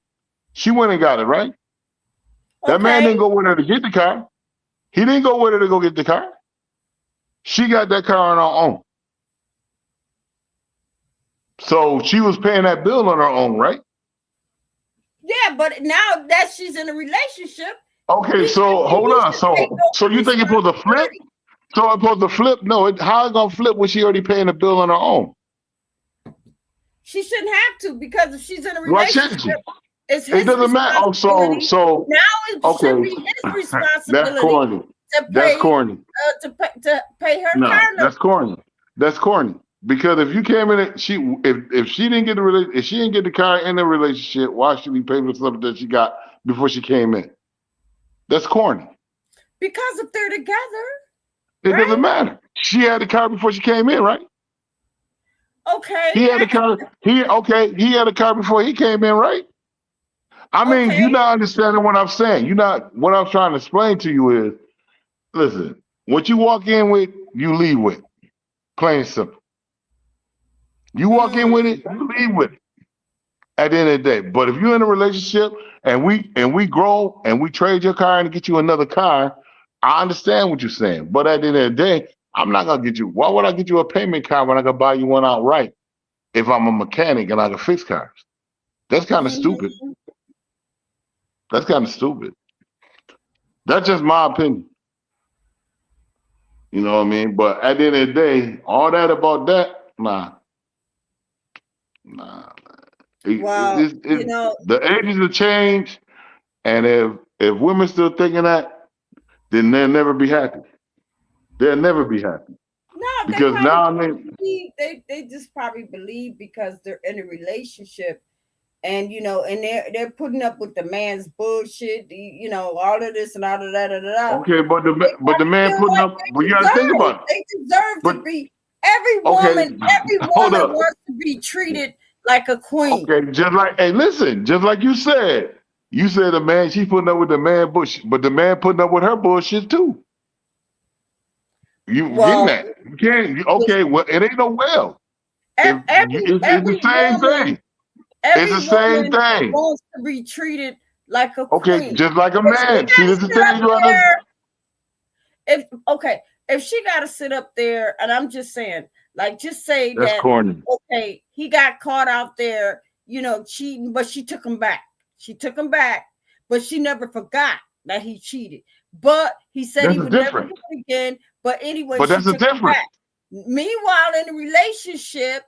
She went and got it, right? That man didn't go with her to get the car. He didn't go with her to go get the car. She got that car on her own. So she was paying that bill on her own, right? Yeah, but now that she's in a relationship. Okay, so hold on. So you think it's supposed to flip? So it's supposed to flip? No, how it gonna flip when she already paying the bill on her own? She shouldn't have to, because if she's in a relationship, it's his it doesn't matter. Oh, so now it should be his responsibility. That's corny. That's corny. To pay her car note. That's corny. That's corny. Because if you came in, if she didn't get if she didn't get the car in the relationship, why should we pay for something that she got before she came in? That's corny. Because if they're together, it doesn't matter. She had the car before she came in, right? Okay. He had a car. He had a car before he came in, right? I mean, you're not understanding what I'm saying. What I'm trying to explain to you is, listen, what you walk in with, you leave with. Plain and simple. You walk in with it, you leave with it. At the end of the day. But if you're in a relationship and we grow and we trade your car and get you another car, I understand what you're saying. But at the end of the day, I'm not gonna get you. Why would I get you a payment car when I can buy you one outright if I'm a mechanic and I can fix cars? That's kind of stupid. That's kind of stupid. That's just my opinion. You know what I mean? But at the end of the day, all that about that, nah. Wow. The ages have changed, and if women still thinking that, then they'll never be happy. They'll never be happy. No, because they just probably believe because they're in a relationship, and and they're putting up with the man's bullshit, all of this and all of that. Okay, but the man putting up. Well, you gotta think about it. They deserve to be. Every woman wants to be treated like a queen. Okay, just like you said. You said the man, she's putting up with the man bullshit, but the man putting up with her bullshit too. You getting that? You can't. Okay, well, it ain't no well. It's the same thing. It's the same thing. Wants to be treated like a Okay, queen. just like a If she man. See, gotta this is sit up thing you understand. there, if she gotta sit up there, and I'm just saying, like, just say That's that, corny. okay, he got caught out there, cheating, but she took him back. She took him back, but she never forgot that he cheated. But he said That's he a would never do difference. it again. But anyway, But she that's a took him difference. back. Meanwhile, in the relationship,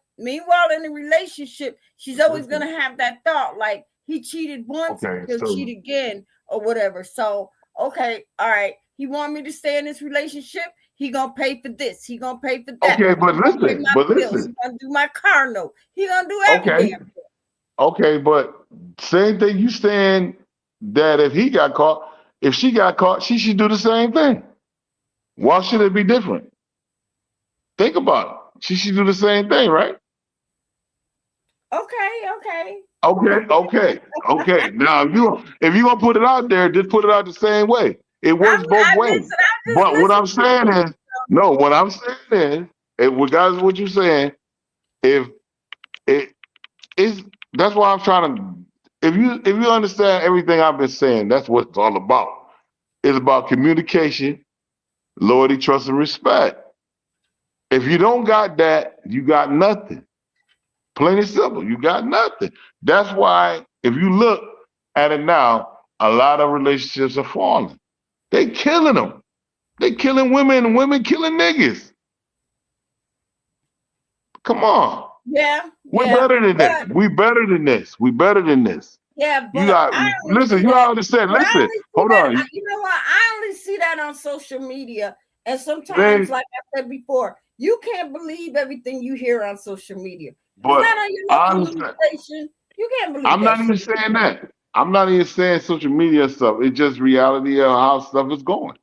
she's always gonna have that thought, like, he cheated once, Okay, he'll so cheat again, or whatever. So, okay, all right, he want me to stay in this relationship. He gonna pay for this. He gonna pay for that. okay, but He gonna pay listen, my bills. He gonna do my car note. He gonna do every okay, damn thing. okay, but same thing you saying that if he got caught, if she got caught, she should do the same thing. Why should it be different? Think about it. She should do the same thing, right? Okay. Okay. Now, if you gonna put it out there, just put it out the same way. It works both ways. I'm just But what I'm listening. saying is, no. What I'm saying is, regardless of what you're saying, if it is, that's why I'm trying to. If you understand everything I've been saying, that's what it's all about. It's about communication, loyalty, trust, and respect. If you don't got that, you got nothing. Plain and simple, you got nothing. That's why, if you look at it now, a lot of relationships are falling. They killing them. They killing women and women killing niggas. Come on. Yeah. We're better than this. We better than this. We better than this. Yeah, You but got I only listen, see you that. understand. But I Listen, only see hold that. on. You know what? I only see that on social media, and sometimes, They, like I said before, you can't believe everything you hear on social media. It's but not on your I local news understand. station. You can't believe I'm that not even shit. saying that. I'm not even saying social media stuff. It's just reality of how stuff is going.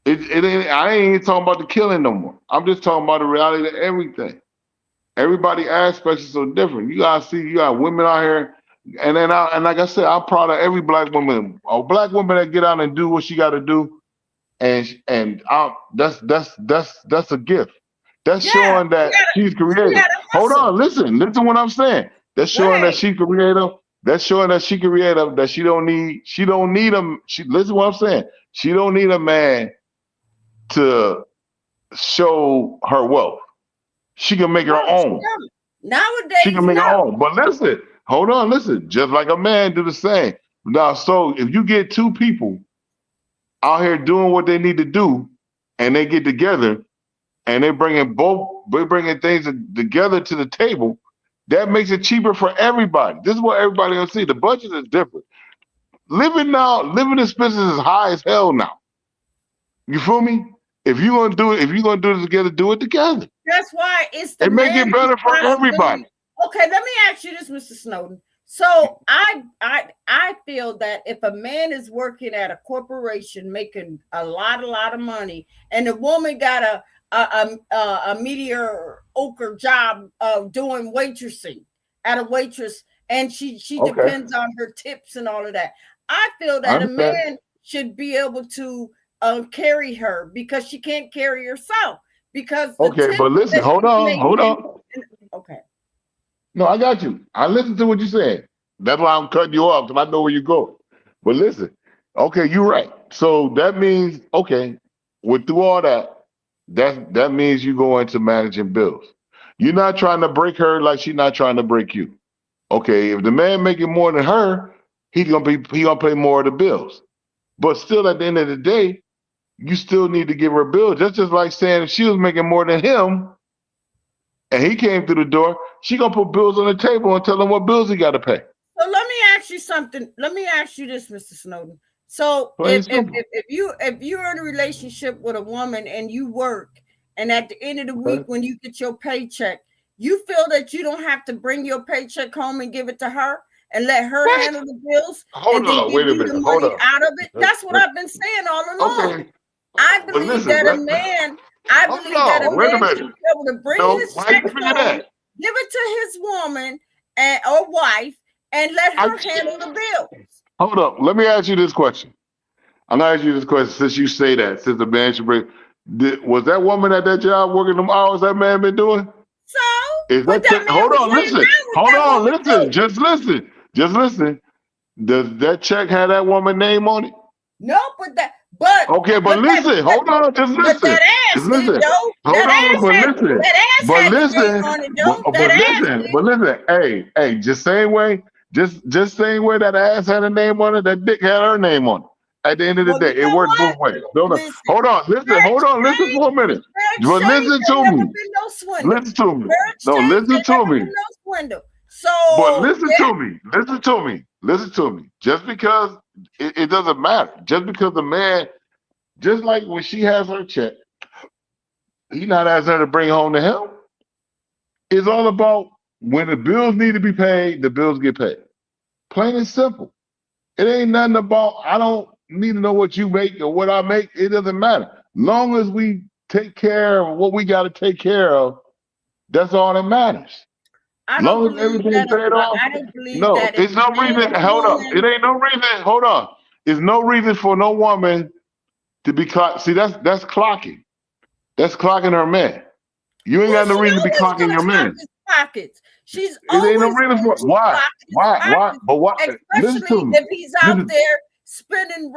It ain't. I ain't even talking about the killing no more. I'm just talking about the reality of everything. Everybody aspects is so different. You gotta see, you got women out here, and like I said, I'm proud of every black woman, a black woman that get out and do what she got to do, that's a gift. That's Yeah, showing that she's you creative. gotta Hold hustle. on, listen to what I'm saying. That's Go showing that ahead. she's creative. That's showing that she creative. That she don't need him. Listen to what I'm saying. She don't need a man to show her wealth. She can make No, her she own. don't. She Nowadays, can make her no. own. But listen, hold on, listen. Just like a man do the same. Now, so if you get two people out here doing what they need to do, and they get together, and they're bringing things together to the table, that makes it cheaper for everybody. This is what everybody gonna see. The budget is different. Living expenses is high as hell now. You feel me? If you're gonna do it together, do it together. That's why it's the It make it man's better for everybody. responsibility. Okay, let me ask you this, Mr. Snowden. So I feel that if a man is working at a corporation making a lot of money, and the woman got a mediocre job of doing waitressing at a waitress, and she Okay, depends on her tips and all of that. I feel I that a understand. man should be able to carry her because she can't carry herself because the Okay, tips but listen, that hold she's on, hold making. on. Okay. No, I got you. I listened to what you're saying. That's why I'm cutting you off because I know where you're going. But listen, okay, you're right. So that means, okay, through all that means you go into managing bills. You're not trying to break her like she's not trying to break you. Okay, if the man making more than her, he gonna pay more of the bills. But still, at the end of the day, you still need to give her bills. That's just like saying if she was making more than him and he came through the door, she gonna put bills on the table and tell him what bills he got to pay. So let me ask you something. Let me ask you this, Mr. Snowden. So Plain and simple. if you're in a relationship with a woman and you work, and at the end of the week Okay. when you get your paycheck, you feel that you don't have to bring your paycheck home and give it to her and let her What? handle the bills Hold and then on, give wait a you the minute. Hold money on. out of it? That's what I've been saying all along. Okay. I But believe listen, that a man, I hold believe that a on, wait a man should minute. be able to bring No, his why you check figure home, that? give it to his woman and or wife, and let I her handle the bills. hold up. Let me ask you this question. I'm gonna ask you this question since you say that, since the man should bring. Was that woman at that job working them hours that man been doing? So, Is but that that man hold was on, laying listen. down with Hold that on, woman listen. too. Just listen. Just listen. Does that check have that woman name on it? No, but Okay, but listen, hold on, just but listen. that ass Just did listen. though. Hold on, but listen. That ass But had the name listen. on it though. But That ass listen. did. But listen. Hey, just same way, just same way that ass had a name on it, that dick had her name on it. At the end of the Well, day, you it know worked what? both ways. Hold on. Listen, Hold on. Listen. Hold on. Listen for a minute. fair But exchange listen ain't to never me. been no swindle. Listen to me. Fair No, exchange listen ain't to never me. been no swindle. But So listen to me. Listen to me. Listen to me. Just because it doesn't matter. Just because the man, just like when she has her check, he not asking her to bring home to him. It's all about when the bills need to be paid, the bills get paid. Plain and simple. It ain't nothing about I don't need to know what you make or what I make. It doesn't matter. Long as we take care of what we got to take care of, that's all that matters. I don't Long as believe everything's that. paid off. I don't believe No, that if it's a no man reason. and Hold up. It woman. ain't no reason. Hold on. It's no reason for no woman to be clock. See, that's clocking. That's clocking her man. You ain't Well, got no she reason to be always clocking gonna your clock man. his pockets. She's It ain't no always reason going for to why. clock his Why? pockets, But why? Listen to especially me. if he's out Listen. there spending,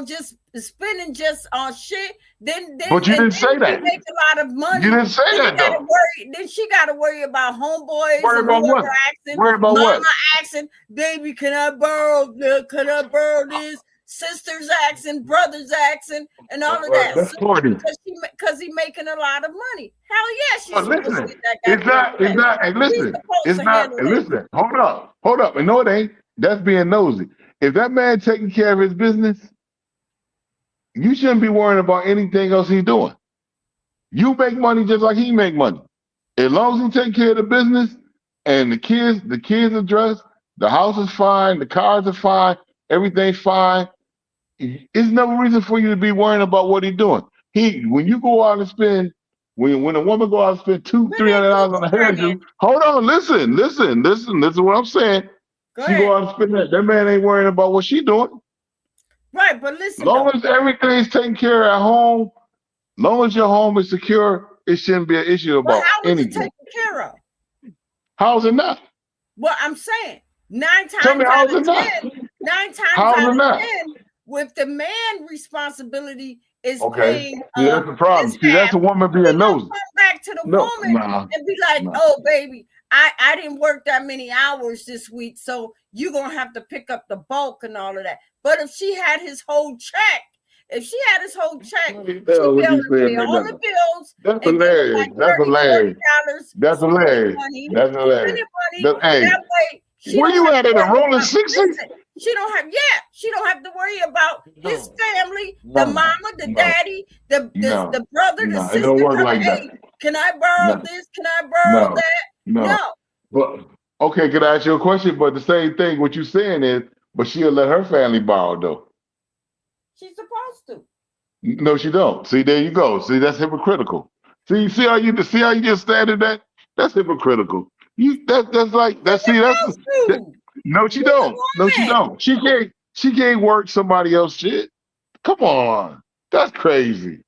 just spending just on shit. Then But you and didn't then say if he that. make a lot of You money, didn't say then that though. she gotta worry about homeboys Worry and about whoever what? asking, Worry about mama what? asking, baby, can I borrow this? Sisters asking, brothers asking, and all of that. That's corny. Because he making a lot of money. Hell yeah, she's But supposed to listen, get that it's goddamn not, check. it's not, and He's listen, supposed it's to not, handle and that. listen, hold up, and no, it ain't. That's being nosy. If that man taking care of his business, you shouldn't be worrying about anything else he's doing. You make money just like he make money. As long as he take care of the business and the kids are dressed, the house is fine, the cars are fine, everything's fine. It's no reason for you to be worrying about what he's doing. When you go out and spend, when a woman go out and spend When three they hundred do dollars on a finance, hairdo, hold on, listen what I'm saying. go She go ahead. out and spend that. That man ain't worrying about what she doing. Right, but listen Long though. as everything's taken care of at home, long as your home is secure, it shouldn't be an issue But about how is it anything. taken care of? How's it not? Well, I'm saying Tell me how's it not? nine times How's out it of not? 10, with the man responsibility is Okay. paying See, that's the problem. his See, that's half, the woman he being gonna nosy. come back to the No, woman and be like, nah. oh baby, I didn't work that many hours this week, so you're gonna have to pick up the bulk and all of that. But if she had his whole check, What she'd the hell be would able you to say pay right all now? the bills That's and give him hilarious. like That's 30 hilarious. $40 That's hilarious. That's hilarious. spending money. Hey, That way she where don't you have at to in the worry rolling about, 60s? listen, she don't have to worry about his family, the No, mama, the no, daddy, the no, brother, the no. It don't sister work coming, like that. hey, can I borrow No, this? Can I borrow no, that? no. No, But okay, can I ask you a question? But the same thing, what you saying is, but she'll let her family borrow though. she's supposed to. No, she don't. See, there you go. See, that's hypocritical. See how you just standing that? That's hypocritical. That's like She's that. See, supposed that, to. no, she She's a don't. No, she woman. don't. She can't work somebody else shit. Come on, that's crazy.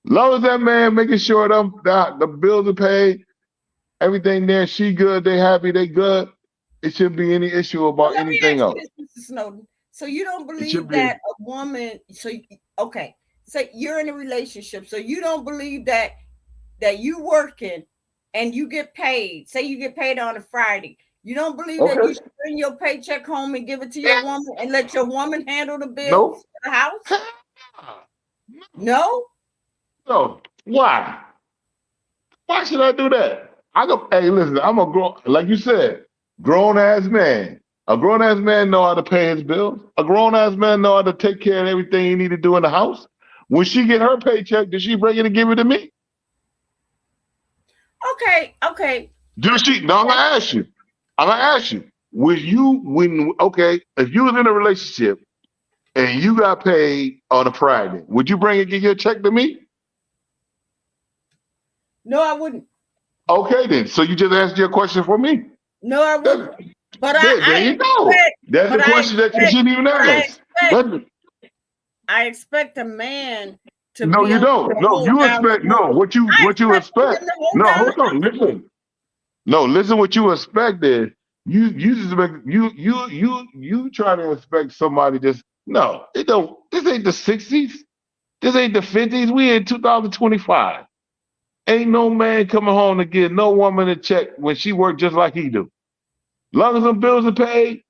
Long as that man making sure the bills are paid, everything there, she good, they happy, they good. It shouldn't be any issue Well, about let me anything ask you else. this, Mr. Snowden. So you don't It should believe be. that a woman? Okay. So you're in a relationship. So you don't believe that you working and you get paid. Say you get paid on a Friday. You don't believe that you Okay. should bring your paycheck home and give it to your woman and let your woman handle the bills No. for the house? No. No. No. Why? Why should I do that? Hey, listen, I'm a like you said, grown ass man. A grown ass man know how to pay his bills. A grown ass man know how to take care of everything he need to do in the house. When she get her paycheck, does she bring it and give it to me? Okay. Okay. Does she? No, I'm gonna ask you. I'm gonna ask you. Okay, if you was in a relationship and you got paid on a Friday, would you bring and give your check to me? No, I wouldn't. Okay, then. So you just asked your question for me. No, I wouldn't. But There you go. That's a question that you shouldn't even ask. I expect a man to No, be you able don't. to No, hold you down the expect. No, home. what you I expect him expect. to hold No, down the hold on. home. Listen. No, listen. What you expect is You just make you try to expect somebody just no. It don't. This ain't the '60s. This ain't the '50s. We in 2025. Ain't no man coming home to get no woman a check when she work just like he do. Long as them bills are paid,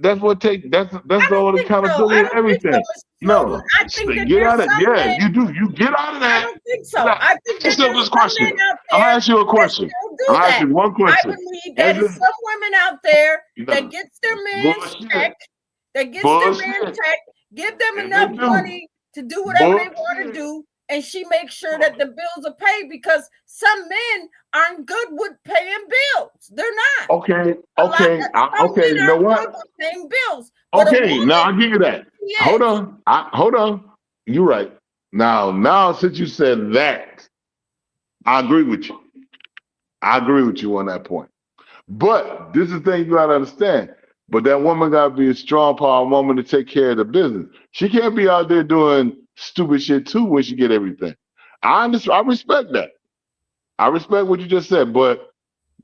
that's what take. I That's don't all the think so. I accountability and don't think so, everything. Mr. Floden. No, I think that get there's out of some yeah. men. You do. You get out of I that. don't think Get so. out. I think Ask that yourself there's this some men question. out I'm gonna there ask you a that question. still I'm do gonna ask that. you one I question. believe that As is a some women out there that no, gets their man's check, bullshit, that gets their man's bullshit, check, give them and they enough do money to do whatever they want to bullshit. do, and she makes sure that the bills are paid because some men aren't good with paying bills. They're not. Okay, A lot okay, some okay. men You know aren't good what? with paying bills, but a Okay, now woman, I give you that. she Hold is. on, hold on. You're right. Now, since you said that, I agree with you. I agree with you on that point. But this is the thing you gotta understand. But that woman gotta be a strong power woman to take care of the business. She can't be out there doing stupid shit too when she get everything. I respect that. I respect what you just said, but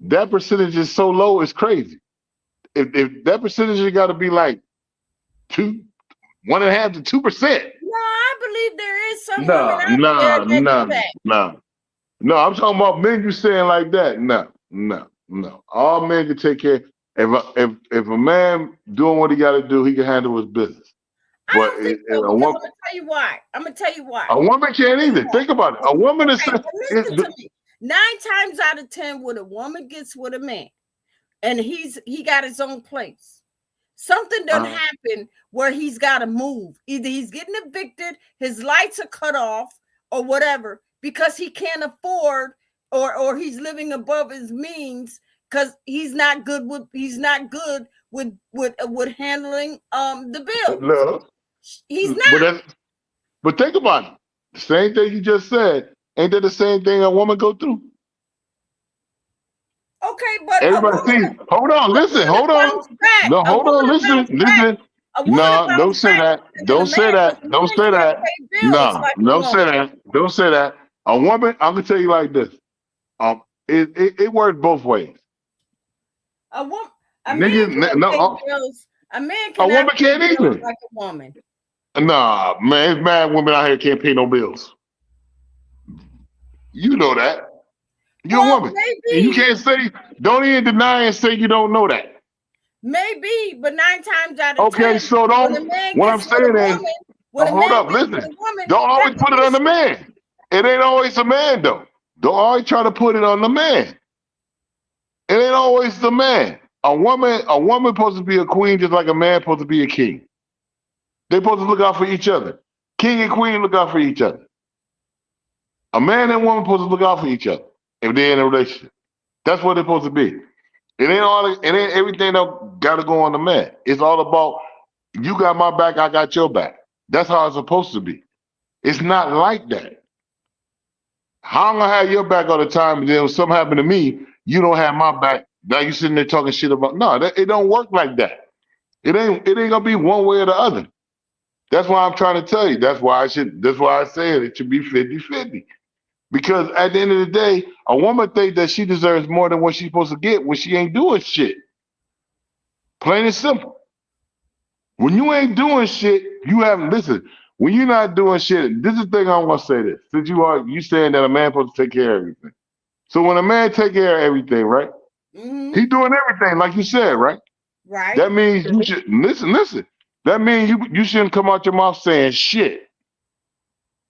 that percentage is so low, it's crazy. If that percentage got to be like 1.5 to 2%. No, I believe there is some women No, out there no, that do no, that. no. No, I'm talking about men you saying like that. No, no, no. All men can take care. If a man doing what he got to do, he can handle his business. I But don't think so because I'm gonna tell you why. I'm gonna tell you why. a woman can't either. Think about it. A woman is. Okay, but listen to me. 9 times out of 10, when a woman gets with a man and he got his own place, something done happen where he's got to move. Either he's getting evicted, his lights are cut off, or whatever, because he can't afford, or he's living above his means because he's not good with handling the bills. No, He's not. but think about it. The same thing you just said. Ain't that the same thing a woman go through? Okay, but Everybody see. Hold on, listen. Hold on. Back. No, A hold on. woman Listen, listen. A woman No, don't bounce say back that. than Don't a say man that. because a Don't man say can't that. pay bills No, like a don't say woman. that. Don't say that. A woman, I'm gonna tell you like this. It works both ways. A woman, a man Niggas, can't pay no, bills. A man a cannot woman pay can't bills either. like a woman. Nah, man, it's mad women out here can't pay no bills. You know that. You're a Well, woman. And you maybe, can't say, don't even deny and say you don't know that. but 9 times out of Okay, 10, so when a don't, man what I'm gets with a saying is, woman, when a hold man up, gets with listen. a woman, Don't that always put it on the relationship. man. It ain't always the man, though. Don't always try to put it on the man. It ain't always the man. A woman supposed to be a queen just like a man supposed to be a king. They supposed to look out for each other. King and queen look out for each other. A man and woman supposed to look out for each other if they're in a relationship. That's what they're supposed to be. It ain't everything that gotta go on the man. It's all about you got my back, I got your back. That's how it's supposed to be. It's not like that. How I'm gonna have your back all the time, and then when something happened to me, you don't have my back. Now you sitting there talking shit about it don't work like that. It ain't gonna be one way or the other. That's why I'm trying to tell you. That's why I say it should be 50-50. Because at the end of the day, a woman think that she deserves more than what she's supposed to get when she ain't doing shit. Plain and simple. When you ain't doing shit, you haven't listen. When you're not doing shit, this is the thing I want to say this. Since you saying that a man supposed to take care of everything. So when a man take care of everything, right? Mm-hmm. He doing everything like you said, right? Right. That means you should listen. That means you shouldn't come out your mouth saying shit.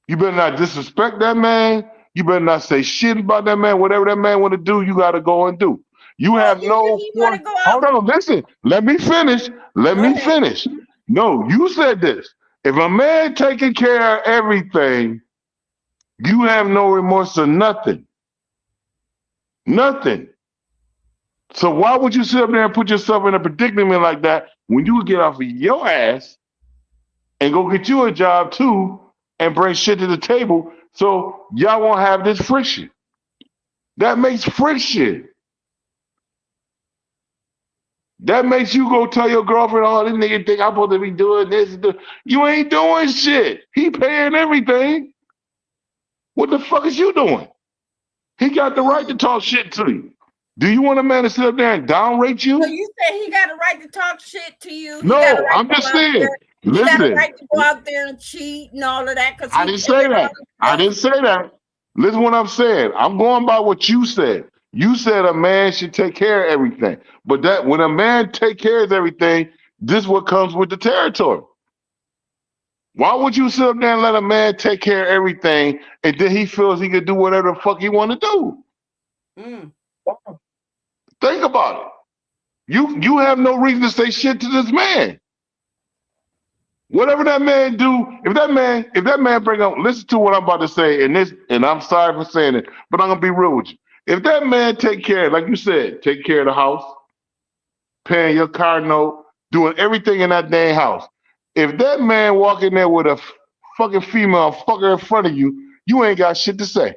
You better not disrespect that man. You better not say shit about that man. Whatever that man want to do, you got to go and do. You Well, have even if no he want point. to go out, Hold on, listen. Let me finish. Let go me ahead. finish. No, you said this. If a man taking care of everything, you have no remorse or nothing. Nothing. So why would you sit up there and put yourself in a predicament like that when you get off of your ass and go get you a job too and bring shit to the table so y'all won't have this friction? That makes friction. That makes you go tell your girlfriend, oh, this nigga think I'm supposed to be doing this. You ain't doing shit. He paying everything. What the fuck is you doing? He got the right to talk shit to you. Do you want a man to sit up there and downrate So you? you say he got a right to talk shit to you? He got a No, right I'm to go just out saying. there. He got a Listen, right to go out there and cheat and all of that because I he didn't say paying all that. the I bills. didn't say that. Listen what I'm saying. I'm going by what you said. You said a man should take care of everything. But that when a man take care of everything, this what comes with the territory. Why would you sit up there and let a man take care of everything and then he feels he can do whatever the fuck he want to do? Mm. Think about it. You have no reason to say shit to this man. Whatever that man do, if that man bring up, listen to what I'm about to say, and I'm sorry for saying it, but I'm gonna be real with you. If that man take care, like you said, take care of the house, paying your car note, doing everything in that dang house. If that man walk in there with a fucking female fucker in front of you, you ain't got shit to say.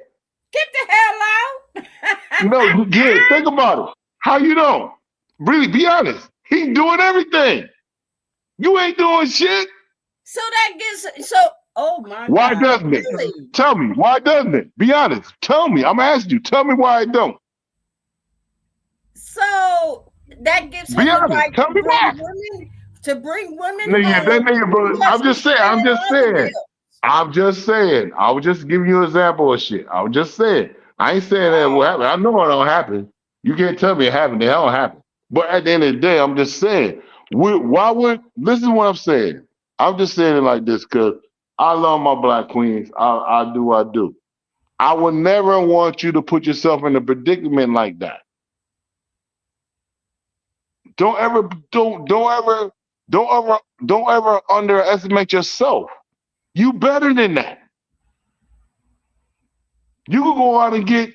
Get the hell out. No, yeah, think about it. How you know? Really, be honest. He doing everything. You ain't doing shit. So that gets oh my Why God. doesn't it? Really? Tell me, why doesn't it? Be honest. Tell me. I'm asking you. Tell me why it don't. So that gives Be him the honest. right Tell me why. to bring women Nigga, that home. nigga, bro. Because I'm just he's saying. I'm paying just all the saying. bills. I'm just saying. I was just giving you an example of shit. I was just saying. I ain't saying that will happen. I know it don't happen. You can't tell me it happened. It don't happen. But at the end of the day, I'm just saying. Why would listen to what I'm saying? I'm just saying it like this because I love my black queens. I do. I would never want you to put yourself in a predicament like that. Don't ever, don't ever underestimate yourself. You better than that. You can go out and get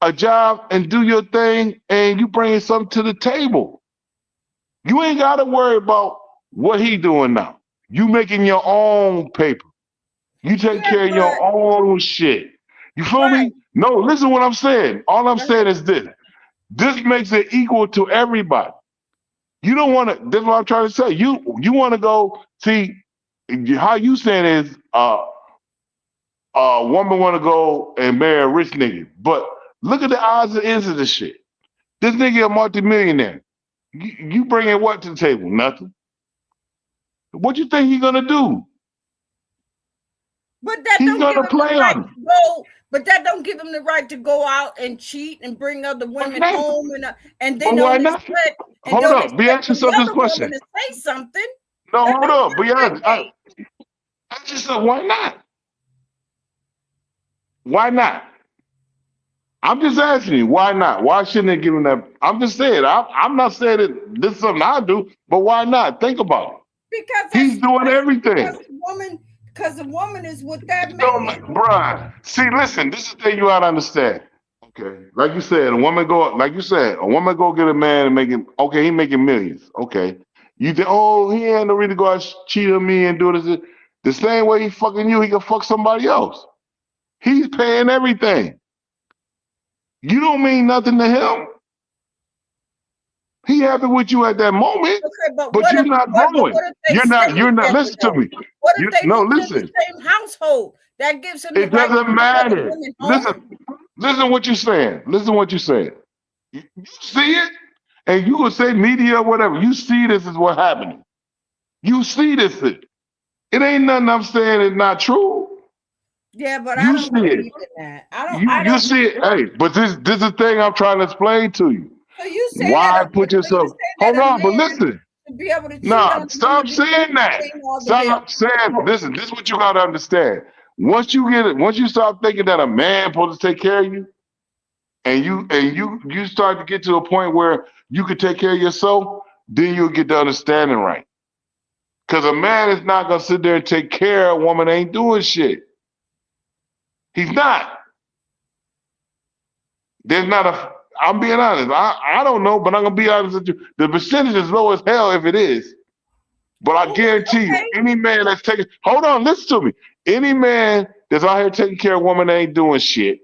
a job and do your thing, and you bring something to the table. You ain't got to worry about what he doing now. You making your own paper. You take Yeah, care of your but own shit. You feel right. me? No, listen to what I'm saying. All I'm Go saying ahead. is this. This makes it equal to everybody. You don't want to. That's what I'm trying to say. You want to go see how you saying is a woman want to go and marry a rich nigga, but look at the odds and ends of this shit. This nigga a multimillionaire. You bringing what to the table? Nothing. What you think he gonna do? But that He's don't give gonna him the play right on it. to go. But that don't give him the right to go out and cheat and bring other Why women not? home and But then why not? Hold don't up. Be expect asking for the yourself this other woman question. to say something. No, That hold don't up. Be work that honest. way. I just said, why not? Why not? I'm just asking you, why not? Why shouldn't they give him that? I'm just saying, I'm not saying that this is something I do, but why not? Think about it. Because He's doing everything. because the woman is with that Don't, man. bruh. See, listen, this is the thing you gotta understand. Okay, like you said, a woman go get a man and make him. Okay, he making millions. Okay, you think, oh, he ain't no reason to go out cheat on me and do this. The same way he fucking you, he can fuck somebody else. He's paying everything. You don't mean nothing to him. He happy with you at that moment, Okay, but but you're not growing. what if they You're stay not. You're not. together Listen to though? me. What if You they no. live in the Listen. same household? That gives him the It right to doesn't bring other matter. women home. Listen what you're saying. Listen what you're saying. You see it, and you will say media or whatever. You see this is what happening. You see this. It ain't nothing I'm saying is not true. Yeah, but I You don't see it. believe in that. I You don't. see it. Hey, but this is the thing I'm trying to explain to you. So you saying that Why put yourself? Hold a on, but man listen. should be able to cheat Nah, on a stop woman because saying he's that. paying all the bills? Stop saying. Listen, this is what you gotta understand. Once you get it, once you start thinking that a man supposed to take care of you, and you start to get to a point where you can take care of yourself, then you'll get the understanding right. Because a man is not gonna sit there and take care of a woman that ain't doing shit. He's not. There's not a. I'm being honest. I don't know, but I'm gonna be honest with you. The percentage is low as hell if it is. But I guarantee you, Okay, any man that's taking, hold on, listen to me. Any man that's out here taking care of a woman that ain't doing shit,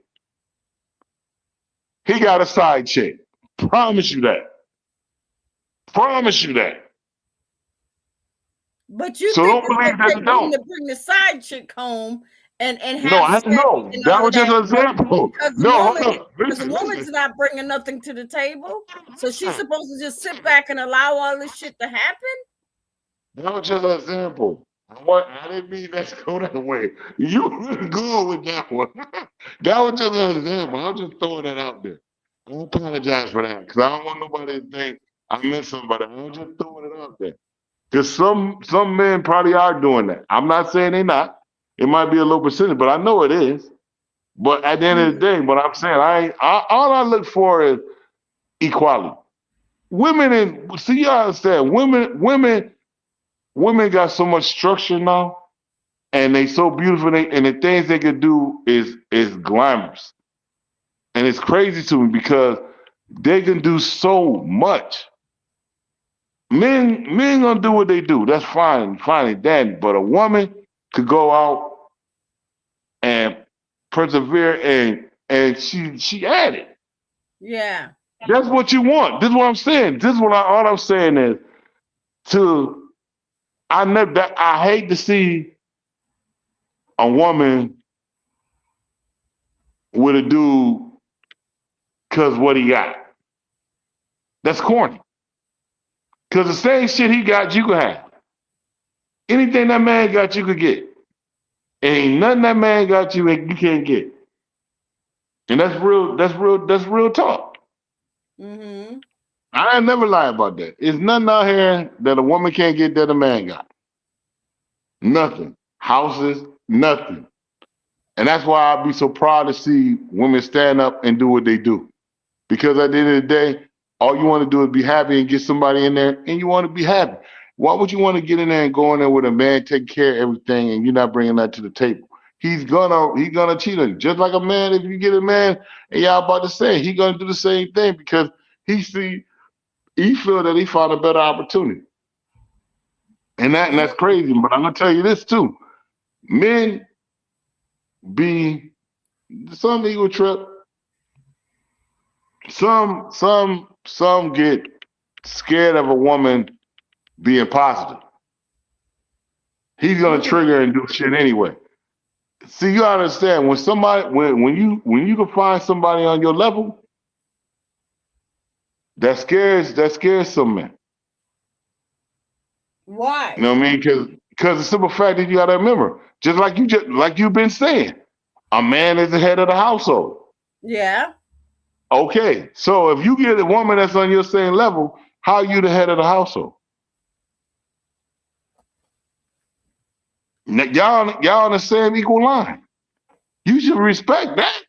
he got a side chick. Promise you that. Promise you that. but you So think don't it's believe gonna that take you for him don't. to bring the side chick home and No, have I sex no. and That all was of just that, an example. because the No, hold woman, on. because the woman's Listen. not bringing nothing to the table, so she's supposed to just sit back and allow all this shit to happen. That was just an example. I didn't mean that to go that way. You really good with that one. That was just an example. I'm just throwing that out there. I apologize for that because I don't want nobody to think I meant somebody. I'm just throwing it out there. Because some men probably are doing that. I'm not saying they're not. It might be a low percentage, but I know it is. But at the end of the day, what I'm saying, all I look for is equality. Women and see, you understand, women got so much structure now, and they so beautiful, and the things they could do is glamorous, and it's crazy to me because they can do so much. Men gonna do what they do. That's fine and dandy. But a woman could go out and persevere, and she at it. Yeah. That's what you want. This is what I'm saying. This is all I'm saying is to I hate to see a woman with a dude because what he got. That's corny. Because the same shit he got, you could have. Anything that man got, you could get. Ain't nothing that man got you can't get. And that's real. That's real talk. Mm-hmm. I never lie about that. It's nothing out here that a woman can't get that a man got. Nothing. Houses, nothing. And that's why I'd be so proud to see women stand up and do what they do. Because at the end of the day, all you want to do is be happy and get somebody in there, and you want to be happy. Why would you want to get in there and go in there with a man taking care of everything, and you're not bringing that to the table? He's gonna cheat on you, just like a man. If you get a man and y'all about to say, he gonna do the same thing because he feel that he found a better opportunity, and that's crazy. But I'm gonna tell you this too: men be some ego trip. Some get scared of a woman being positive. He's gonna trigger and do shit anyway. See, you understand when you can find somebody on your level, that scares some men. You Why? know what I mean? Because the simple fact that you gotta remember, just like you've been saying, a man is the head of the household. Yeah. Okay, so if you get a woman that's on your same level, how are you the head of the household? Y'all on the same equal line. You should respect that.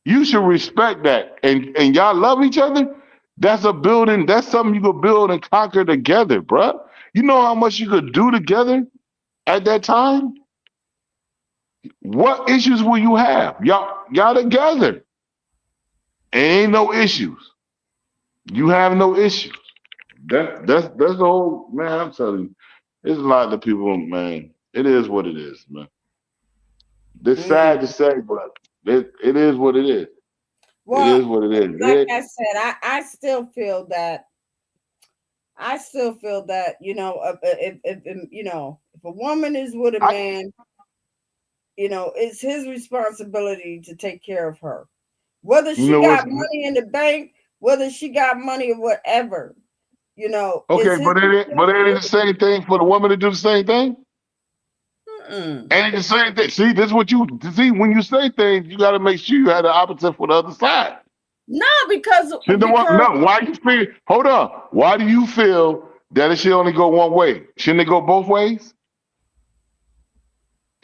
You should respect that. And y'all love each other. That's a building. That's something you could build and conquer together, bruh. You know how much you could do together at that time? What issues will you have? Y'all together. Ain't no issues. You have no issues. That's the whole man. I'm telling you, there's a lot of people, man. It is what it is, man. It's sad to say, but it is what it is. It Well, is what it is. like I said, I still feel that. I still feel that, if you know, if a woman is with a I, man, it's his responsibility to take care of her. Whether you she know what's got money in the bank, whether she got money or whatever, it's okay, his but ain't it the same thing for the woman to do the same thing? Mm-mm. Ain't it the same thing? See, this is what you see when you say things. You got to make sure you have the opposite for the other side. No, because Shouldn't the one, because no, why you feel? Hold on. Why do you feel that it should only go one way? Shouldn't it go both ways?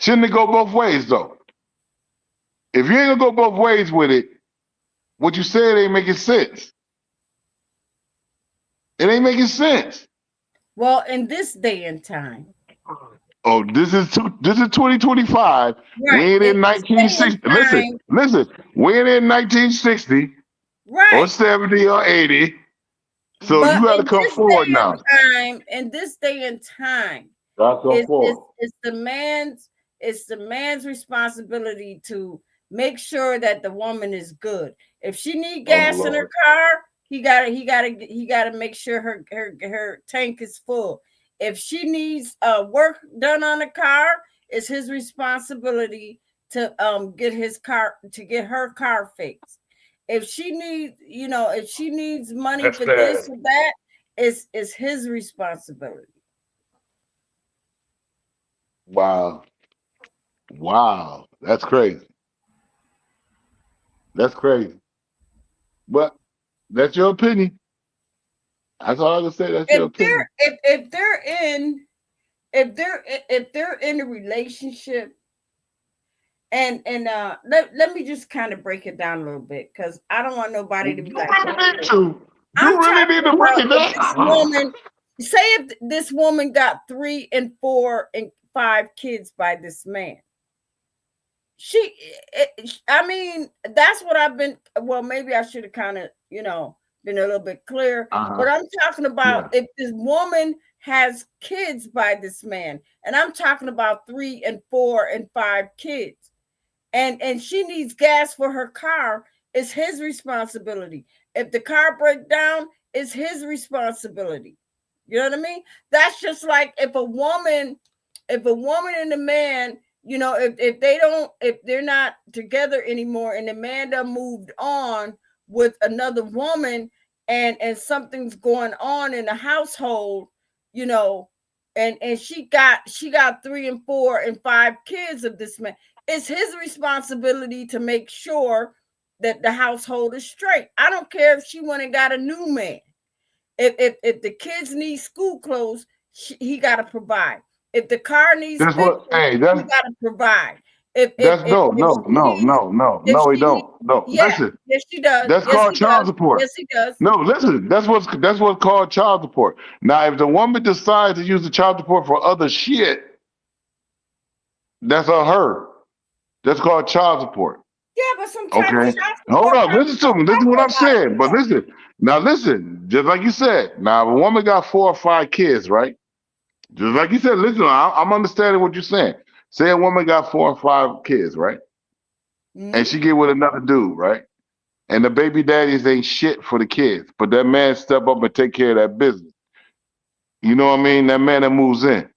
Shouldn't it go both ways though? If you ain't gonna go both ways with it, what you said ain't making sense. It ain't making sense. well, in this day and time, Oh, this is 2025. We right? ain't In in this day and 1960. Listen, time, listen. We ain't in 1960 or right? 70 or 80. So But you got to in come this forward day and now. time, Got to come forward. it's the man's responsibility to make sure that the woman is good. If she need Oh gas in her Lord. car, he gotta make sure her tank is full. If she needs work done on the car, it's his responsibility to get her car fixed. If she needs, if she needs money That's for sad. this or that, it's his responsibility. Wow. Wow. That's crazy. That's crazy. But that's your opinion. That's all I can say. That's your If opinion. they're in a relationship, and let me just kind of break it down a little bit, because I don't want nobody to be You like, really need to. I'm You really talking need to break about it if this down. woman, say if this woman got 3 and 4 and 5 kids by this man. I mean, that's what I've been, well, maybe I should have kind of, been a little bit clear, Uh-huh. but I'm talking about Yeah. if this woman has kids by this man, and I'm talking about 3 and 4 and 5 kids, and she needs gas for her car, it's his responsibility. If the car breaks down, it's his responsibility. You know what I mean? That's just like if a woman and a man, if they're not together anymore and the man done moved on with another woman, and something's going on in the household, you know, and she got 3 and 4 and 5 kids of this man, it's his responsibility to make sure that the household is straight. I don't care if she went and got a new man. If the kids need school clothes, he got to provide. If the car needs That's fixing, what. Hey, he got to provide. that's no, If no, she no, needs, no, no, if no. He she needs, don't. No, yeah, listen. yes she does. That's Yes called he does. child support. Yes he does. No, listen. That's what's called child support. Now, if the woman decides to use the child support for other shit, that's on her. That's called child support. Yeah, but sometimes Okay. child Hold support up. doesn't Listen to me. Listen to cover what a I'm lot of saying. But stuff. listen. Now, listen. Just like you said. Now, if a woman got 4 or 5 kids, right? Just like you said. Listen. I'm understanding what you're saying. Say a woman got 4 or 5 kids, right? And Mm-hmm. she get with another dude, right? And the baby daddies ain't shit for the kids, but that man step up and take care of that business. You know what I mean? That man that moves in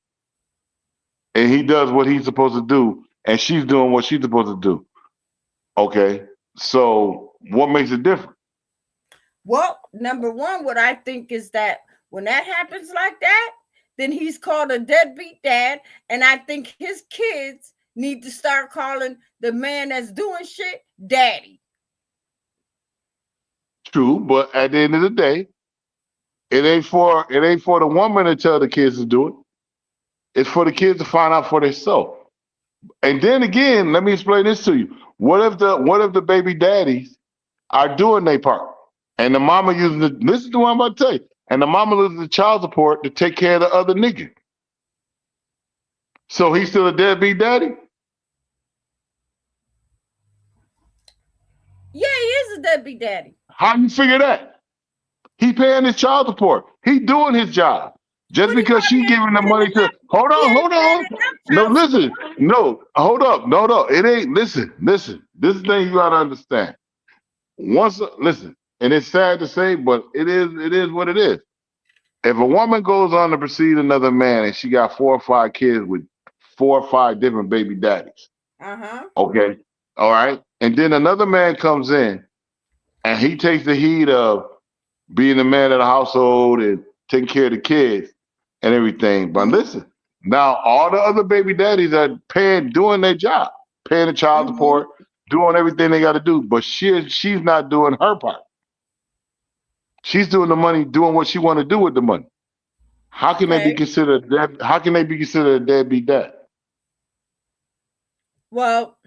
and he does what he's supposed to do, and she's doing what she's supposed to do. Okay, so what makes it different? Well, number one, what I think is that when that happens like that, then he's called a deadbeat dad. And I think his kids need to start calling the man that's doing shit daddy. True, but at the end of the day, it ain't for the woman to tell the kids to do it. It's for the kids to find out for themselves. And then again, let me explain this to you. What if the baby daddies are doing their part? And the mama using listen to what I'm about to tell you. And the mama loses the child support to take care of the other nigga. So he's still a deadbeat daddy? Yeah, he is a deadbeat daddy. How you figure that? He paying his child support. He doing his job. Just But he because she probably ain't giving the paying money to enough. He ain't hold paying on. enough No, child listen. support. No, hold up. No. It ain't listen. This thing you gotta understand. Listen, and it's sad to say, but it is what it is. If a woman goes on to precede another man and she got 4 or 5 kids with 4 or 5 different baby daddies, Uh-huh. okay, all right, and then another man comes in and he takes the heat of being the man of the household and taking care of the kids and everything. But Mm-hmm. listen, now all the other baby daddies are doing their job, paying the child Mm-hmm. support, doing everything they got to do, but she's not doing her part. She's doing the money, doing what she want to do with the money. How can they be Okay. considered dead? How can they be considered a deadbeat dad? Well,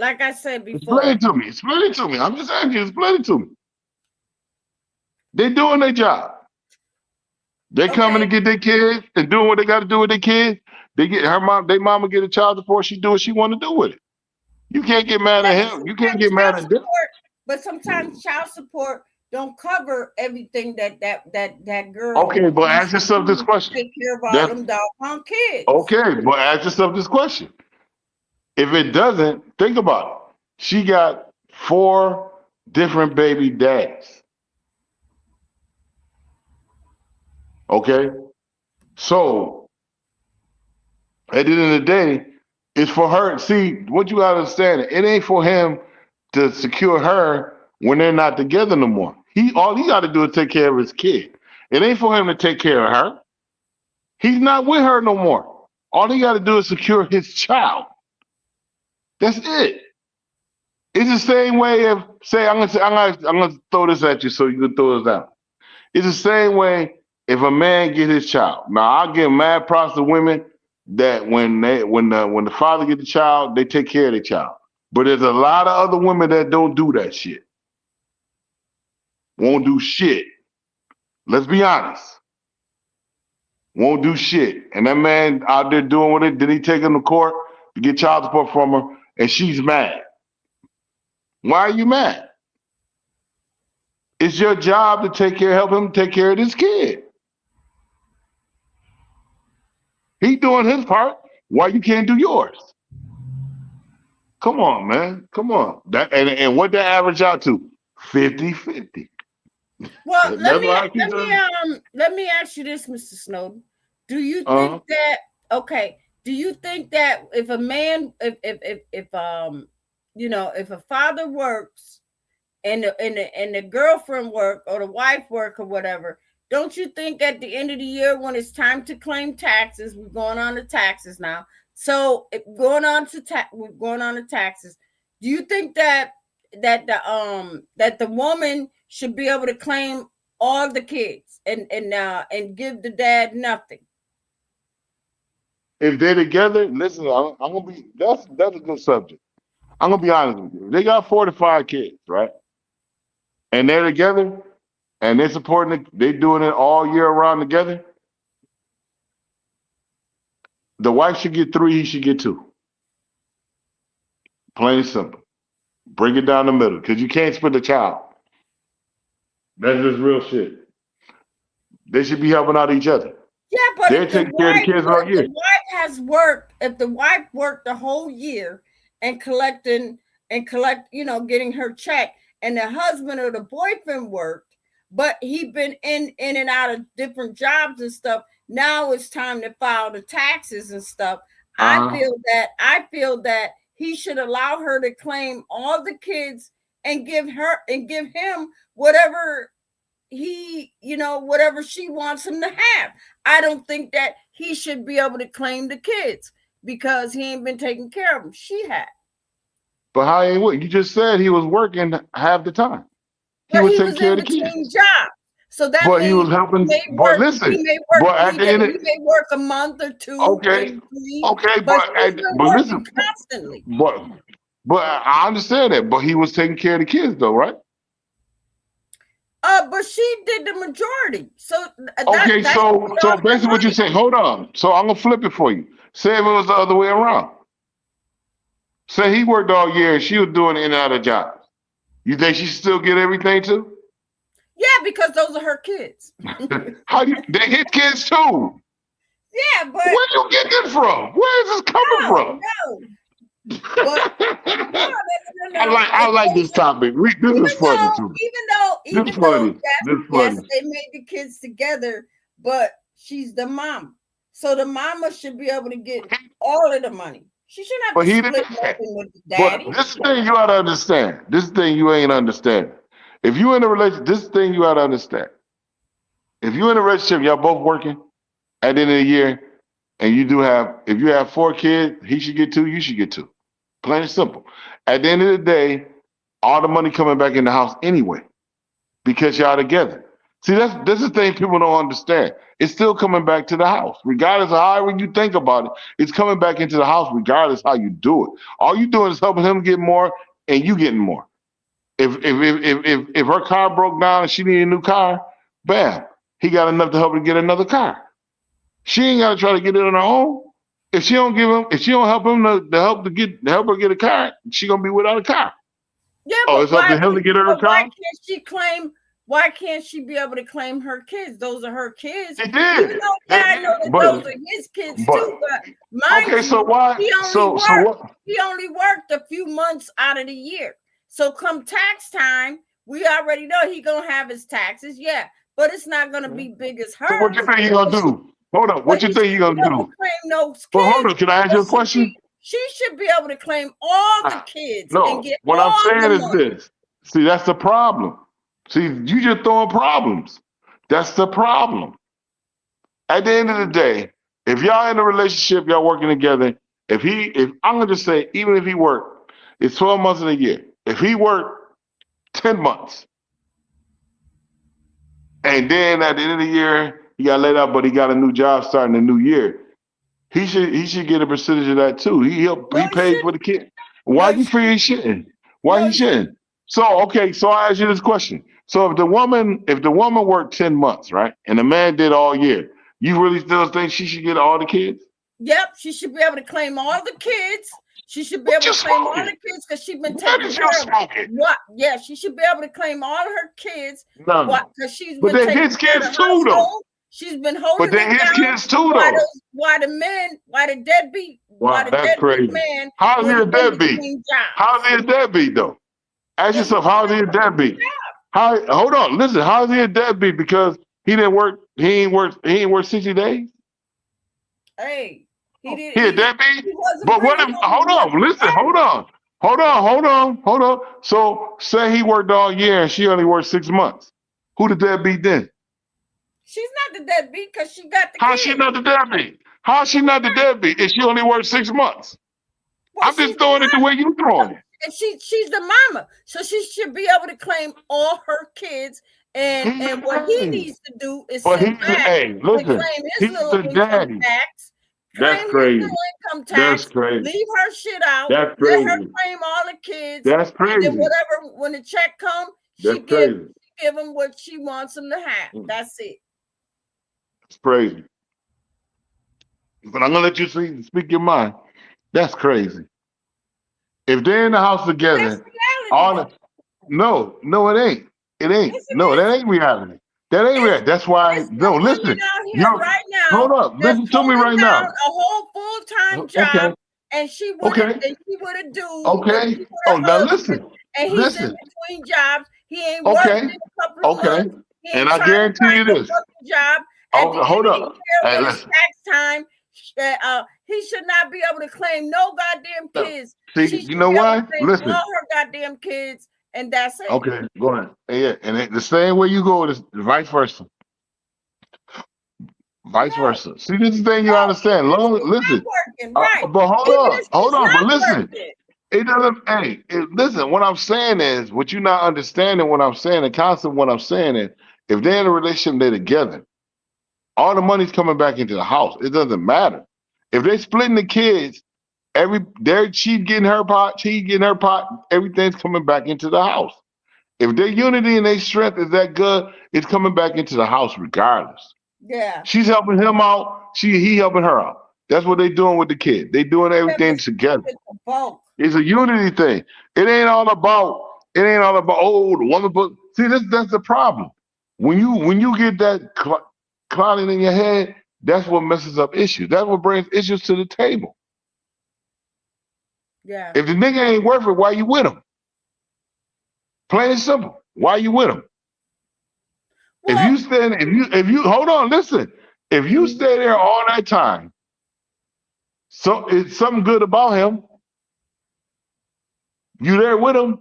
like I said Explain before, it to me. Explain it to me. I'm just asking you. Explain it to me. They're doing their job. They coming to okay, get their kids and doing what they got to do with their kids. They get her mom. Their mama get a child support. She do what she want to do with it. You can't get mad yeah, at but him. You can't sometimes get mad at them. child support don't cover everything that girl Okay, but needs ask to yourself this do to question. take care of all That's them doggone kids. okay, but ask yourself this question. If it doesn't, think about it. She got 4 different baby dads. Okay, so at the end of the day, It's for her. See, what you gotta understand, it ain't for him to secure her when they're not together no more. All he gotta do is take care of his kid. It ain't for him to take care of her. He's not with her no more. All he gotta do is secure his child. That's it. It's the same way of say I'm gonna throw this at you so you can throw this out. It's the same way if a man get his child. Now I give mad props to women that when the father get the child, they take care of the child. But there's a lot of other women that don't do that shit. Won't do shit. Let's be honest. Won't do shit. And that man out there doing with it, then he take him to court to get child support from her, and she's mad. Why are you mad? It's your job to help him take care of this kid. He doing his part. Why you can't do yours? Come on, man. Come on. And what that average out to? 50-50. Well, let me ask you this, Mr. Snowden. Do you think that do you think that if a man if a father works and the girlfriend work or the wife work or whatever, don't you think at the end of the year when it's time to claim taxes, we're going on to taxes now. So we're going on to taxes. Do you think that the woman should be able to claim all the kids and give the dad nothing? If they're together, listen, I'm gonna be that's a good subject. I'm gonna be honest with you. They got 4 to 5 kids, right? And they're together and they're supporting it, they're doing it all year around together. The wife should get 3, he should get 2. Plain and simple. Bring it down the middle, because you can't split a child. That's just real shit. They should be helping out each other. Yeah, but they're taking care of the kids all year. The wife has worked. If the wife worked the whole year and getting her check, and the husband or the boyfriend worked, but he been in and out of different jobs and stuff. Now it's time to file the taxes and stuff. I feel that he should allow her to claim all the kids and give him whatever whatever she wants him to have. I don't think that he should be able to claim the kids because he ain't been taking care of them. She had. But how ain't what? You just said he was working half the time. He was taking care of the kids. Job. So that but he was helping. But listen, he may work a month or 2. Okay, 3, okay, but listen, constantly. But I understand that. But he was taking care of the kids, though, right? But she did the majority. So so basically what you're saying. Hold on. So I'm gonna flip it for you. Say if it was the other way around. Say he worked all year and she was doing in and out of jobs. You think she still get everything too? Yeah, because those are her kids. They hit kids too? Yeah, but where you get this from? Where is this coming from? No. But, no. I like this topic. This is funny too. Even though yes, they made the kids together, but she's the mom. So the mama should be able to get all of the money. She shouldn't have to split nothing with the daddy. But this thing you ought to understand. This thing you ain't understanding. If you in a relationship, this thing you ought to understand. If you in a relationship, y'all both working at the end of the year, and if you have 4 kids, he should get 2, you should get 2. Plain and simple. At the end of the day, all the money coming back in the house anyway, because y'all together. See, this is the thing people don't understand. It's still coming back to the house, regardless of however you think about it. It's coming back into the house, regardless how you do it. All you doing is helping him get more, and you getting more. If her car broke down and she needed a new car, bam, he got enough to help her get another car. She ain't got to try to get it on her own. If she don't help him to help her get a car, she gonna be without a car. Yeah, it's up to him to get her a car. Why can't she be able to claim her kids? Those are her kids. She did. Even though I know that those are his kids too. But mine. So why? He only worked a few months out of the year. So come tax time, we already know he gonna have his taxes. Yeah, but it's not gonna be big as her. So what you think he gonna do? Hold on. What you think he gonna do? Well, hold on. Can I ask you a question? She should be able to claim all the kids and No, get what all I'm saying the is money. this. See, that's the problem. See, you just throwing problems. That's the problem. At the end of the day, if y'all in a relationship, y'all working together, if I'm gonna just say, even if he worked, it's 12 months in a year. If he worked 10 months, and then at the end of the year, he got let out, but he got a new job starting the new year, he should get a percentage of that too. He No, he paid for shouldn't. the kid. No, Why he you feel he shouldn't. shouldn't? Why No, he he shouldn't. shouldn't? So okay, so I ask you this question. So if the woman worked 10 months, right, and the man did all year, you really still think she should get all the kids? Yep, she should be able to claim all the kids. She should be What able you to claim all smoking? the kids because she's been What taking is you care of smoking? what? Yeah, she should be able to claim all her kids. No. What? Because she's But been they're taking his care of kids the too, though. household. She's been holding But they're it his down. kids too, though. Why the deadbeat? Wow, Why the that's deadbeat crazy. man How's he was a in deadbeat? between jobs? How's he a deadbeat though? Ask Yeah, yourself, how's he a deadbeat? Hold on, listen, how's he a deadbeat? Because he didn't work, he ain't work 60 days? Hey, he did. He a deadbeat? He wasn't But what bringing if, home hold on, nothing. listen, hold on. So say he worked all year and she only worked 6 months. Who the deadbeat then? She's not the deadbeat because she got the How's kids. she not the deadbeat? How's she not the deadbeat if she only worked 6 months? Well, I'm just throwing it the way you throwing it. And she's the mama, so she should be able to claim all her kids. And what he needs to do is But sit back and listen, claim his he's little the income daddy. tax. That's Claim his crazy. little income That's tax. crazy. Leave her shit out. That's Let her crazy. claim all the kids. That's And then crazy. whatever, when the check comes, That's she crazy. give him what she wants him to have. That's it. It's crazy. But I'm gonna let you speak your mind. That's crazy. If they're in the house together, That's reality. no, it ain't. It ain't. Yes, it No, is. that ain't reality. That ain't reality. That's why. There's No, no women listen. out here right now. Hold up. That's Listen to me holding right down now. a whole full-time job, and she would Okay. a dude, Okay. she with Oh, her now husband, listen. and he's in Listen. between jobs. He ain't Okay. working in a couple of Okay. months. He ain't And I trying to guarantee find you a this. fucking job. At the Hold end of the up. year, Hey, when it's listen. tax time, he should not be able to claim no goddamn kids. See, She should you know be able why? to claim Listen. all her goddamn kids, and that's it. Okay, go ahead. Yeah, and the same way you go is vice versa. Vice versa. See, this is the thing you understand. Listen. Working, right. But hold Even on. if she's But not listen. working. It doesn't. Hey, listen. What I'm saying is, what you're not understanding. What I'm saying, the concept. What I'm saying is, if they're in a relationship, they're together. All the money's coming back into the house. It doesn't matter if they're splitting the kids. She's getting her pot. She's getting her pot. Everything's coming back into the house. If their unity and their strength is that good, it's coming back into the house regardless. Yeah. She's helping him out. He helping her out. That's what they're doing with the kid. They doing everything together. It's a unity thing. It ain't all about. Oh, the woman. But see, that's the problem. When you get that clouding in your head, that's what messes up issues. That's what brings issues to the table. Yeah. If the nigga ain't worth it, why you with him? Plain and simple. Why you with him? Well, if you hold on, listen. If you stay there all that time, so it's something good about him. You there with him.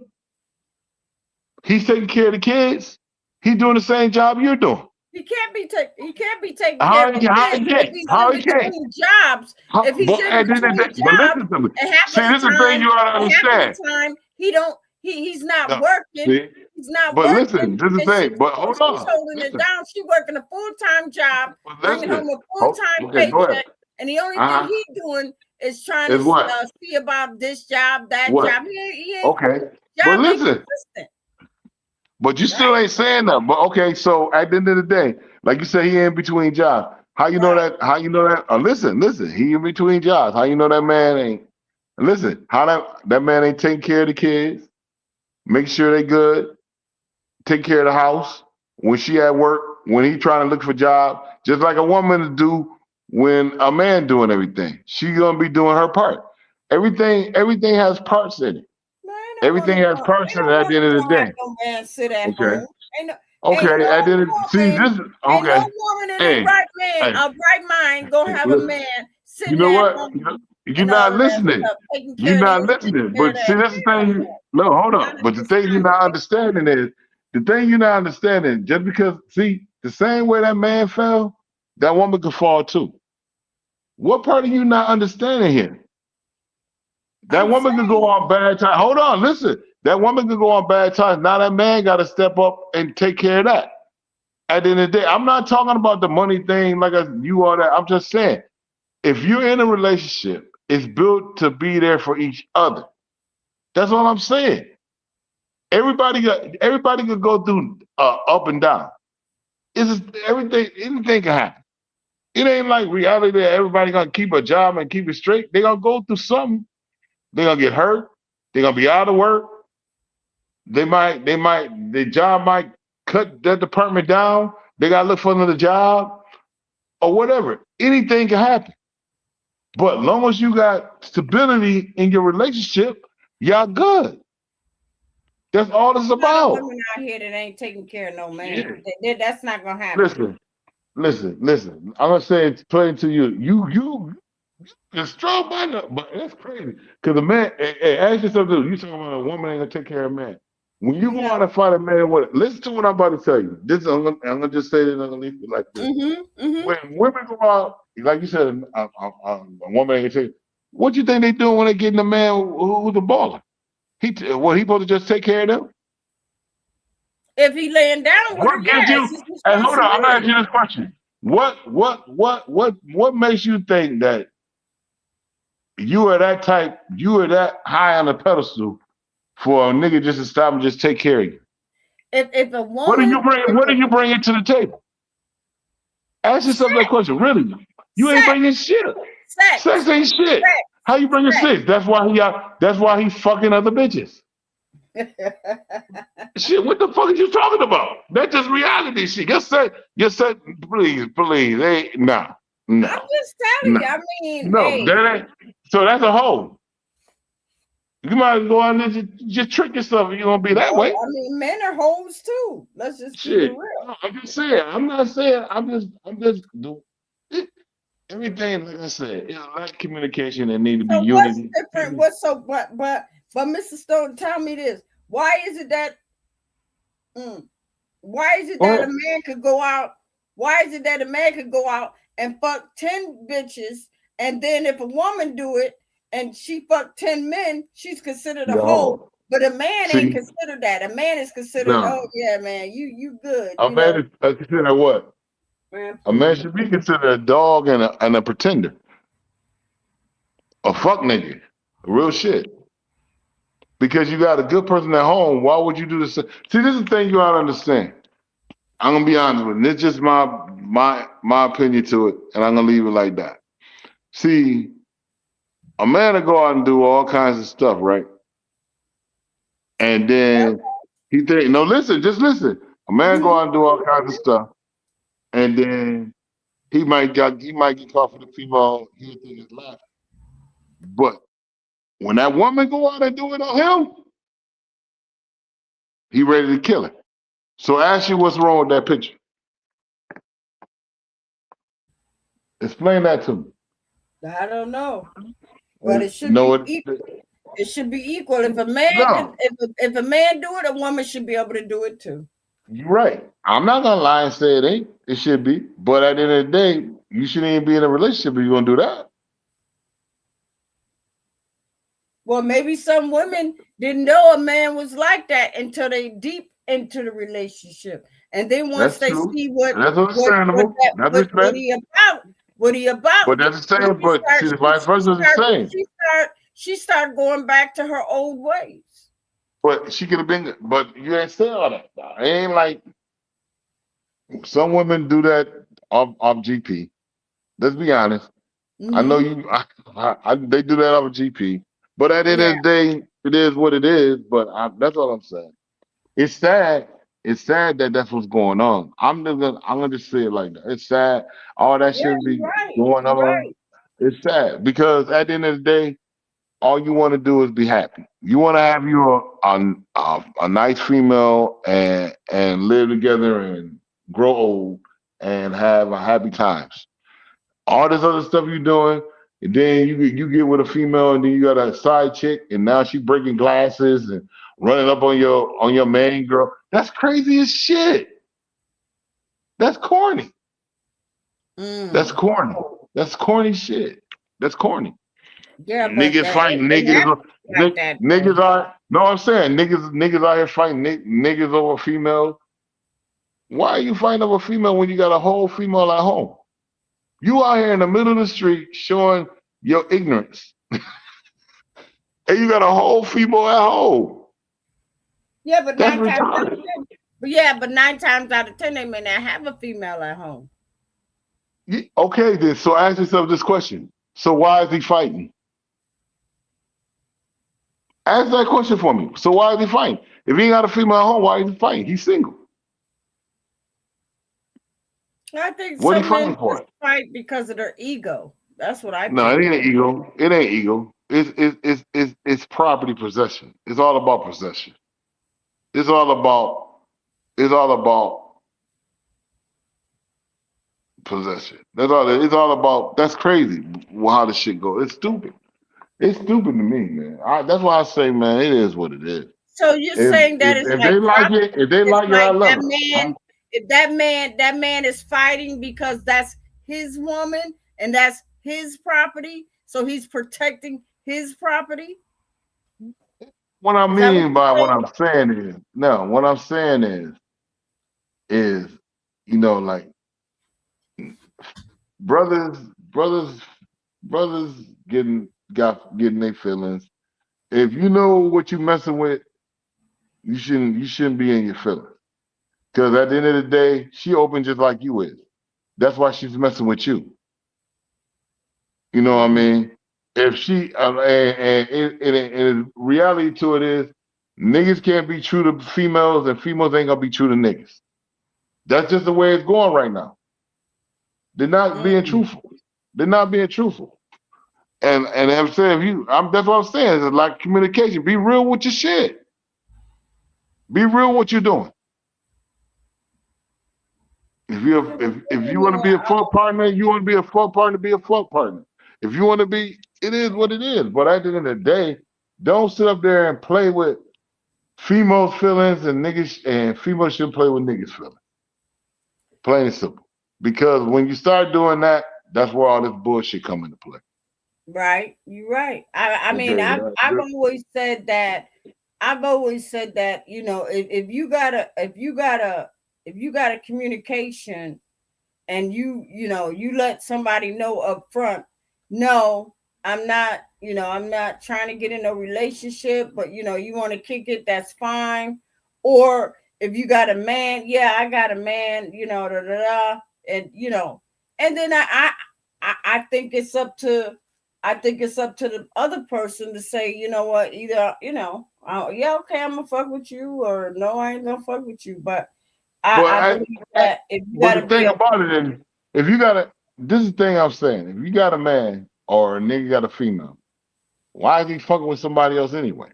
He's taking care of the kids. He's doing the same job you're doing. He can't be taking care of the kids if he's in between jobs. If he's in between jobs, and half of the time he's not working. He's not working. Listen, this is the thing. But hold on. She's holding it down. She's working a full-time job, bringing home a full-time paycheck, and the only thing he's doing is trying to see about this job, that job. He ain't okay. But listen. But you still ain't saying that. But okay, so at the end of the day, like you said, he in between jobs. How you know that? How you know that? Listen. He in between jobs. How you know that man ain't? Listen, how that man ain't taking care of the kids, make sure they good, take care of the house when she at work, when he trying to look for a job, just like a woman do when a man doing everything. She gonna be doing her part. Everything has parts in it. Everything has parts in it at the end of the day. No man sit at home. Okay. At the end of see this. Okay. No woman in a right mind gonna have a man sitting you know at what? home You're and all not of that listening. stuff. Taking You're care of not this, taking listening. care of But see, that. that's the Hell thing. no. No, hold None up. of But the this thing you're time. not understanding is the thing you're not understanding. Just because, see, the same way that man fell, that woman could fall too. What part are you not understanding here? That I'm woman could go saying, on bad times. Hold on, listen. That woman could go on bad times. Now that man got to step up and take care of that. At the end of the day, I'm not talking about the money thing like you are that. I'm just saying, if you're in a relationship, it's built to be there for each other. That's all I'm saying. Everybody could go through up and down. It's just everything. Anything can happen. It ain't like reality that everybody gonna keep a job and keep it straight. They gonna go through something. They gonna get hurt. They gonna be out of work. Their job might cut that department down. They gotta look for another job or whatever. Anything can happen. But long as you got stability in your relationship, y'all good. That's all it's a lot of about. women out here that ain't taking care of no Yeah. man. That's not gonna happen. Listen, listen. I'm gonna say it plain to you. You're strong by now, but that's crazy. Because a man, hey, ask yourself this: you talking about a woman ain't gonna take care of a man. When you go No. out and find a man with, listen to what I'm about to tell you. This I'm gonna just say this. I'm gonna leave it like this. Mm-hmm. When women go out, like you said, a woman ain't gonna take. What you think they doing when they getting a man who's a baller? He supposed to just take care of them? If he laying down with her, What gives yeah, you? it's his And hold on, I'm gonna ask responsibility. you this question. What makes you think that you are that type? You are that high on a pedestal for a nigga just to stop and just take care of you? If a What do woman, you bring? if What a do you bring to the table? Ask yourself that question. Really, you ain't sex, bringing shit. Sex sex, ain't shit. How you bringing sex, sex? That's why he out. That's why he fucking other bitches. sex. Shit, what the fuck are you talking about? That's just reality shit. You said, please, hey, I'm no, just telling no, you. I mean, no. hey, That ain't. So that's a hoe. You might go out and just trick yourself. You're gonna be no, that way. I mean, men are hoes too. Let's just keep it Shit. real. No, I'm just saying. I'm not saying. I'm just do everything. Like I said, it's a lot of communication and need to be So what's unity. different? What's so but Mr. Stone, tell me this. Why is it that mm, why is it Go that a ahead. man could go out? Why is it that a man could go out and fuck 10 bitches, and then if a woman do it and she fucked 10 men, she's considered a hoe. No. But a man ain't See, considered that. A man is considered, oh no. yeah, man, you good, A man is considered what? Man, A man please. should be considered a dog and a pretender. A fuck nigga. Real shit. Because you got a good person at home, why would you do this? See, this is the thing you gotta understand. I'm gonna be honest with you. It's just my opinion to it, and I'm gonna leave it like that. See, a man will go out and do all kinds of stuff, right? And then he think, no, listen, just listen. A man go Mhm. out and do all kinds of stuff, and then he might get caught for the female. He think it's laughing. But when that woman go out and do it on him, he ready to kill her. So ask you what's wrong with that picture. Explain that to me. I don't know, but it should No, be equal. It should be equal. If a man no, if a man do it, a woman should be able to do it too. you're right. I'm not gonna lie and say it ain't. It should be. But at the end of the day, you shouldn't even be in a relationship if you're gonna do that. Well, maybe some women didn't know a man was like that until they deep into the relationship, and then once That's they true. see And that's understandable. That's what respect. he about, what he about, But that's the then same. But see, the vice versa is the same. she start going back to her old ways. But she could have been. But you ain't say all that. It ain't like some women do that off GP. Let's be honest. I know Mm-hmm. you. They do that off GP. But at the end Yeah, of the day, it is what it is. But that's all I'm saying. It's sad. It's sad that that's what's going on. I'm gonna just say it like that. It's sad. All that yeah, shouldn't be you're right. going You're on. right. It's sad because at the end of the day, all you want to do is be happy. You want to have a nice female and live together and grow old and have a happy times. All this other stuff you're doing, And then you get with a female, and then you got a side chick, and now she breaking glasses and running up on your main girl. That's crazy as shit. That's corny. That's Mm. corny. That's corny shit. That's corny. Yeah, but Niggas fighting it niggas. happens like that Niggas though. are no. I'm saying niggas out here fighting niggas over females. Why are you fighting over female when you got a whole female at home? You out here in the middle of the street showing your ignorance, and you got a whole female at home. Yeah, but That's nine times out of retarded. 10. But yeah, but 9 times out of 10, they may not have a female at home. Okay, then. So ask yourself this question. So why is he fighting? Ask that question for me. So why is he fighting? If he ain't got a female at home, why is he fighting? He's single. I think What he some men fighting just for? fight because of their ego. That's what I No, it think. ain't ego. It ain't ego. It's property possession. It's all about possession. It's all about it's all about possession. That's all. It's all about. That's crazy. How this shit go. It's stupid. It's stupid to me, man. That's why I say, man, it is what it is. So you're saying that it's If they like like property. it, if they It's like it, I like love that it. man, if that man is fighting because that's his woman and that's his property, so he's protecting his property. What I Is that what mean by you're what saying? I'm saying is, no, what I'm saying is, like brothers, brothers, brothers getting their feelings. If you know what you messing with, you shouldn't be in your feelings. Because at the end of the day, she open just like you is. That's why she's messing with you. You know what I Mm, mean? If she and reality to it is, niggas can't be true to females, and females ain't gonna be true to niggas. That's just the way it's going right now. They're not being mm. truthful. They're not being truthful. And I'm saying, that's what I'm saying. It's like communication. Be real with your shit. Be real what you're doing. Yeah, If you you want to know, be a fuck partner, you want to be a fuck partner, be a fuck partner. If you want to be, it is what it is. But at the end of the day, don't sit up there and play with females' feelings, and niggas, and females shouldn't play with niggas' feelings. Plain and simple. Because when you start doing that, that's where all this bullshit come into play. right? You're right. I mean, Okay. I've always said that. I've always said that, if you got a communication and you let somebody know up front, no, I'm not trying to get in a relationship, but you want to kick it, that's fine. Or if you got a man, yeah, I got a man, da, da, da, and and then I think it's up to the other person to say, you know what, either yeah, okay, I'm gonna fuck with you, or no, I ain't gonna fuck with you. But But I believe that if you but got the to be thing a about it is, if you got a, this is the thing I'm saying. If you got a man or a nigga got a female, why is he fucking with somebody else anyway?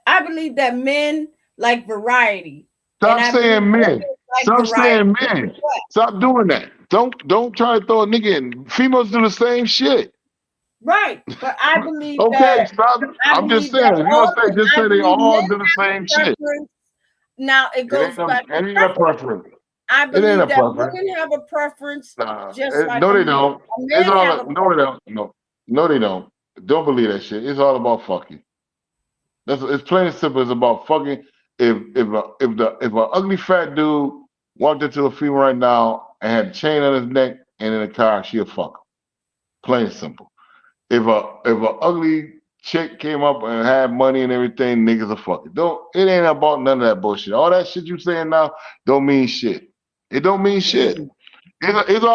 I believe that men like variety, and Stop I believe saying men. women like Stop variety. saying men. Stop doing that. Don't try to throw a nigga in. Females do the same shit. Right, but Okay, stop. I I'm just believe that saying. If you gonna all say, just I say they believe all men do the same have shit. preference. Now it It ain't goes back to it ain't a preference. preference. I It ain't a believe that preference. women have a preference Nah, just like no, a they man. don't. A It's man all have a no, they preference. don't. No, no, they don't. Don't believe that shit. It's all about fucking. It's plain and simple. It's about fucking. If a ugly fat dude walked into a female right now and had a chain on his neck and in a car, she'll fuck him. Plain and simple. If a ugly chick came up and had money and everything, niggas are fucking. Don't it ain't about none of that bullshit. All that shit you saying now don't mean shit. It don't mean shit. Mm, It's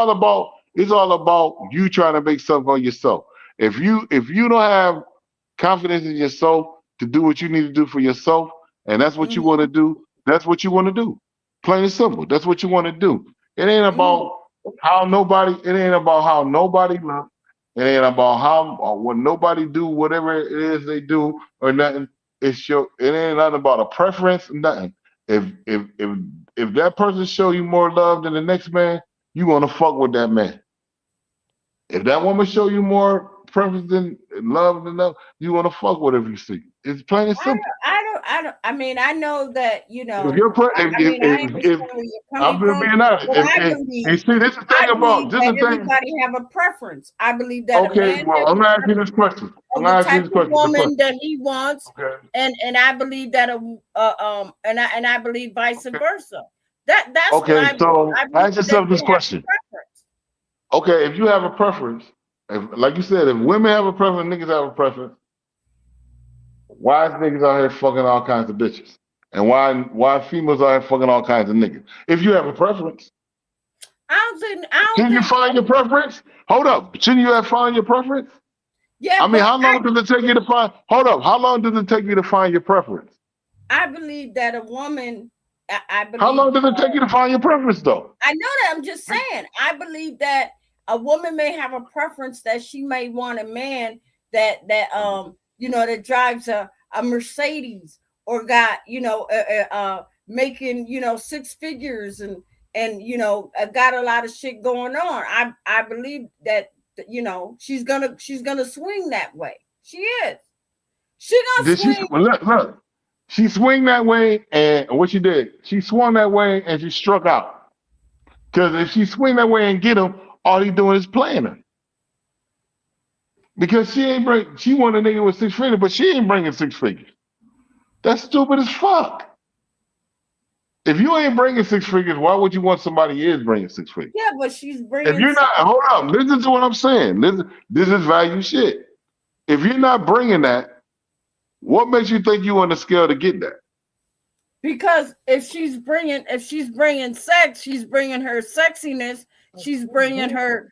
all about you trying to make something on yourself. If you don't have confidence in yourself to do what you need to do for yourself, and that's what you want to mhm, do, that's what you want to do. Plain and simple. That's what you want to do. It ain't mm, about it ain't about how nobody look. It ain't about how or what nobody do, whatever it is they do or nothing. It ain't nothing about a preference, nothing. If that person show you more love than the next man, you want to fuck with that man. If that woman show you more preference than love than love, you want to fuck whatever you see. It's plain and simple. I mean, I know that, If you're I mean, I understand if where you're I'm coming just from, being honest, but and see, this is the thing about this is that the thing. everybody have a preference. I believe that a Okay, man well, has I'm a gonna ask you preference this question. I'm of gonna the ask you type this of question. The woman question. that he wants, Okay. and I believe that and I believe vice Okay. versa. That's what Okay. I believe. So I believe ask that yourself they this have a question. preference. Okay, if you have a preference, if, like you said, if women have a preference, niggas have a preference, why is niggas out here fucking all kinds of bitches? And why females out here fucking all kinds of niggas? If you have a preference, I don't shouldn't you think. find your preference? Hold up, shouldn't you have found your preference? Yeah, I mean, but how long does it take you to find? Hold up, how long does it take you to find your preference? I believe that a woman. I How believe. long does it take you to find your preference, though? I know that. I'm just saying. I believe that a woman may have a preference that she may want a man that drives a Mercedes, or got making six figures, and got a lot of shit going on. I believe that she's gonna swing that way. She is. She gonna Did she? swing. Well, look. She swing that way, and what she did, she swung that way, and she struck out. Because if she swing that way and get him, all he doing is playing her. Because she want a nigga with 6 figures, but she ain't bringing 6 figures. That's stupid as fuck. If you ain't bringing 6 figures, why would you want somebody who is bringing 6 figures? Yeah, but she's If bringing. you're not, hold up, listen to what I'm saying. This is value shit. If you're not bringing that, what makes you think you on the scale to get that? Because if she's bringing sex, she's bringing her sexiness, she's bringing her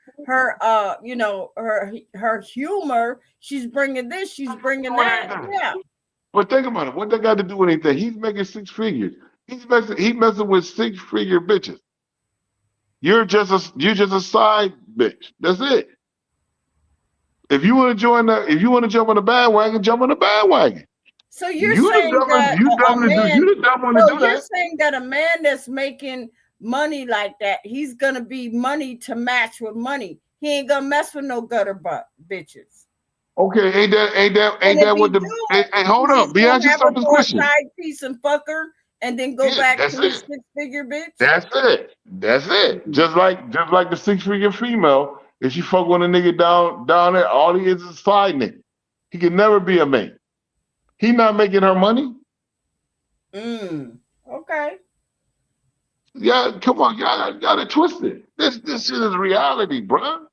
humor, she's bringing this, she's bringing that. Yeah. But think about it. What that got to do with anything? He's making 6 figures. He messing with 6 figure bitches. You're just a side bitch. That's it. If you want to if you want to jump on the bandwagon, jump on the bandwagon. So you're saying that a man. You the dumb one to So do you're that. saying that a man that's making money like that, he's gonna be money to match with money. He ain't gonna mess with no gutter butt bitches. Okay, And ain't if that he what the do, hey, hold he's up. just Be gonna ask have her yourself this for a question. side piece and fuck her, and then go Yeah, back that's to the it. 6 figure bitch. That's it. That's it. Just like the 6 figure female, if she fuck with a nigga down there, all he is a side nigga. He can never be a man. He not making her money. Okay. Yeah, come on, y'all got it twisted. This shit is reality, bruh.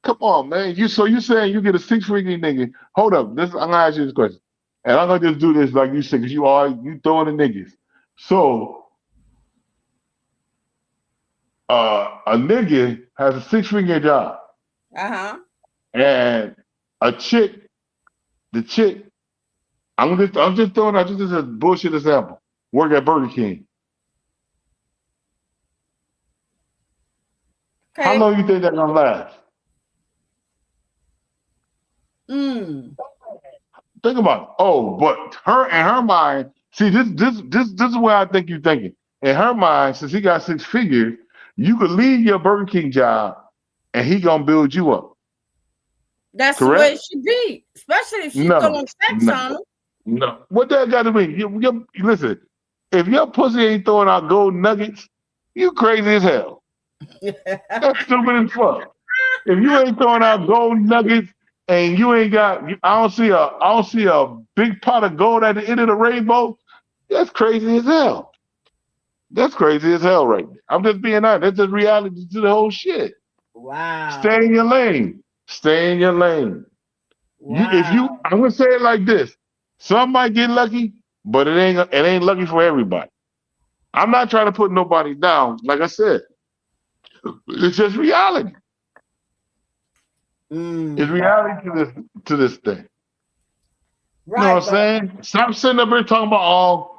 Come on, man. You saying you get a 6 figure nigga? Hold up. I'm gonna ask you this question, and I'm gonna just do this like you said, because you throwing the niggas. So a nigga has a 6 figure job, and a chick, the chick, I'm just throwing out just a bullshit example. Work at Burger King. How Okay. long you think that gonna last? Think about it. Oh, but in her mind, see this is where I think you're thinking. In her mind, since he got 6 figures, you could leave your Burger King job and he gonna build you up. That's the way it Correct? should be, especially if she's No, throwing sex no, on him. no. What that got to mean? Listen, if your pussy ain't throwing out gold nuggets, you crazy as hell. That's stupid as fuck. If you ain't throwing out gold nuggets and you ain't got, I don't see a big pot of gold at the end of the rainbow. That's crazy as hell. That's crazy as hell, right there. I'm just being honest. That's just reality to the whole shit. Stay in Wow. your lane. Stay in your lane. Wow. I'm gonna say it like this: some might get lucky, but it ain't lucky for everybody. I'm not trying to put nobody down. Like I said, it's just reality. It's reality to this thing. You know Right, what I'm but saying? Stop sitting up here talking about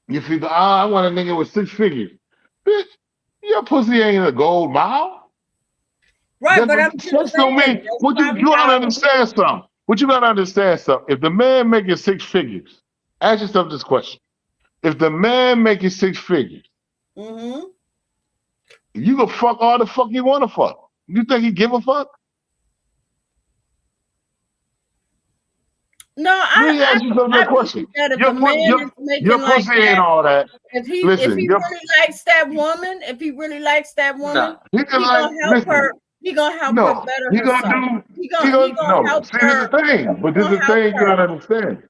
you feel I want a nigga with 6 figures. Bitch, your pussy ain't a gold mile. I'm just Sex don't saying mean that's what you probably gotta how. understand something. What you gotta understand something. If the man making 6 figures, ask yourself this question. If the man making 6 figures, Mm-hmm. you can fuck all the fuck you wanna fuck. You think he give a fuck? No, Let me ask you I that question. believe that if a man is Your making like pussy ain't that, all that. if he Listen, really likes that woman, if he really likes that woman, nah, he can he like, gonna help listen, her. He gonna help her no, better he gonna herself. do, He gonna no, help see, this is her. the thing, but He this is gonna the help thing you her. gotta understand.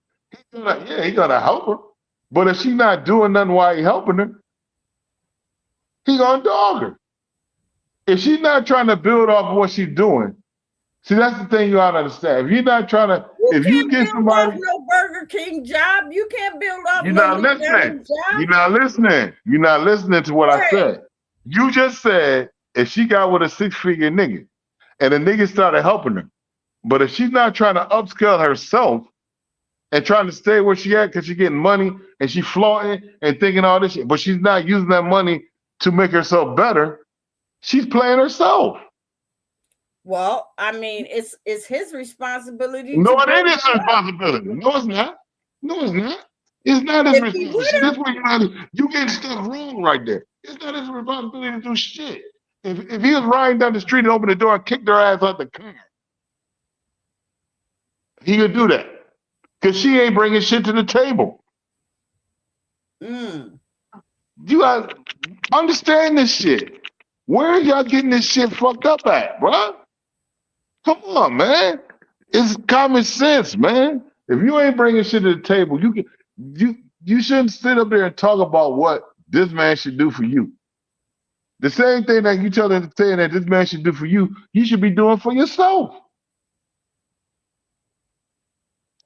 He gonna help her, but if she not doing nothing while he helping her, he gonna dog her. If she's not trying to build off of what she's doing, see, that's the thing you gotta understand. If you're not trying to, You if you can't get build off somebody, no Burger King job. You can't build off you're no not listening. McDonald's job. You're not listening. You're not listening to what I Right. said. You just said if she got with a 6-figure nigga and the nigga started helping her, but if she's not trying to upscale herself and trying to stay where she at because she's getting money and she flaunting and thinking all this shit, but she's not using that money to make herself better, she's playing herself. Well, I mean, it's his responsibility. No, to it ain't build his her up. responsibility. No, it's not. No, it's not. It's not his If he responsibility. with See, her, that's where you getting stuff wrong right there. It's not his responsibility to do shit. If he was riding down the street and opened the door and kicked her ass out the car, he could do that. Because she ain't bringing shit to the table. You gotta understand this shit. Where are y'all getting this shit fucked up at, bro? Come on, man. It's common sense, man. If you ain't bringing shit to the table, you shouldn't sit up there and talk about what this man should do for you. The same thing that you tell him saying that this man should do for you, you should be doing for yourself.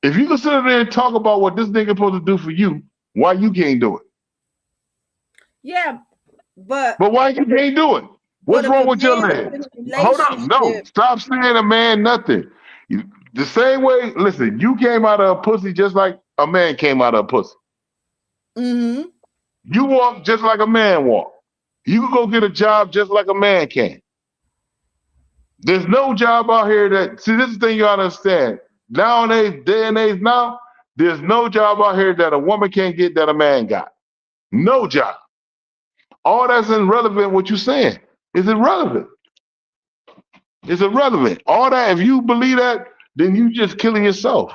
If you can sit up there and talk about what this nigga supposed to do for you, why you can't do it? yeah, but why you can't do it? What's if wrong a with your man's leg? in a Hold up, no. relationship, Stop saying a man nothing. The same way, listen, you came out of a pussy just like a man came out of a pussy. You walk just like a man walk. You can go get a job just like a man can. There's no job out here that, see, this is the thing you gotta understand. Nowadays, day and age now, there's no job out here that a woman can't get that a man got. No job. All that's irrelevant what you're saying is irrelevant. It's irrelevant. All that, if you believe that, then you just killing yourself.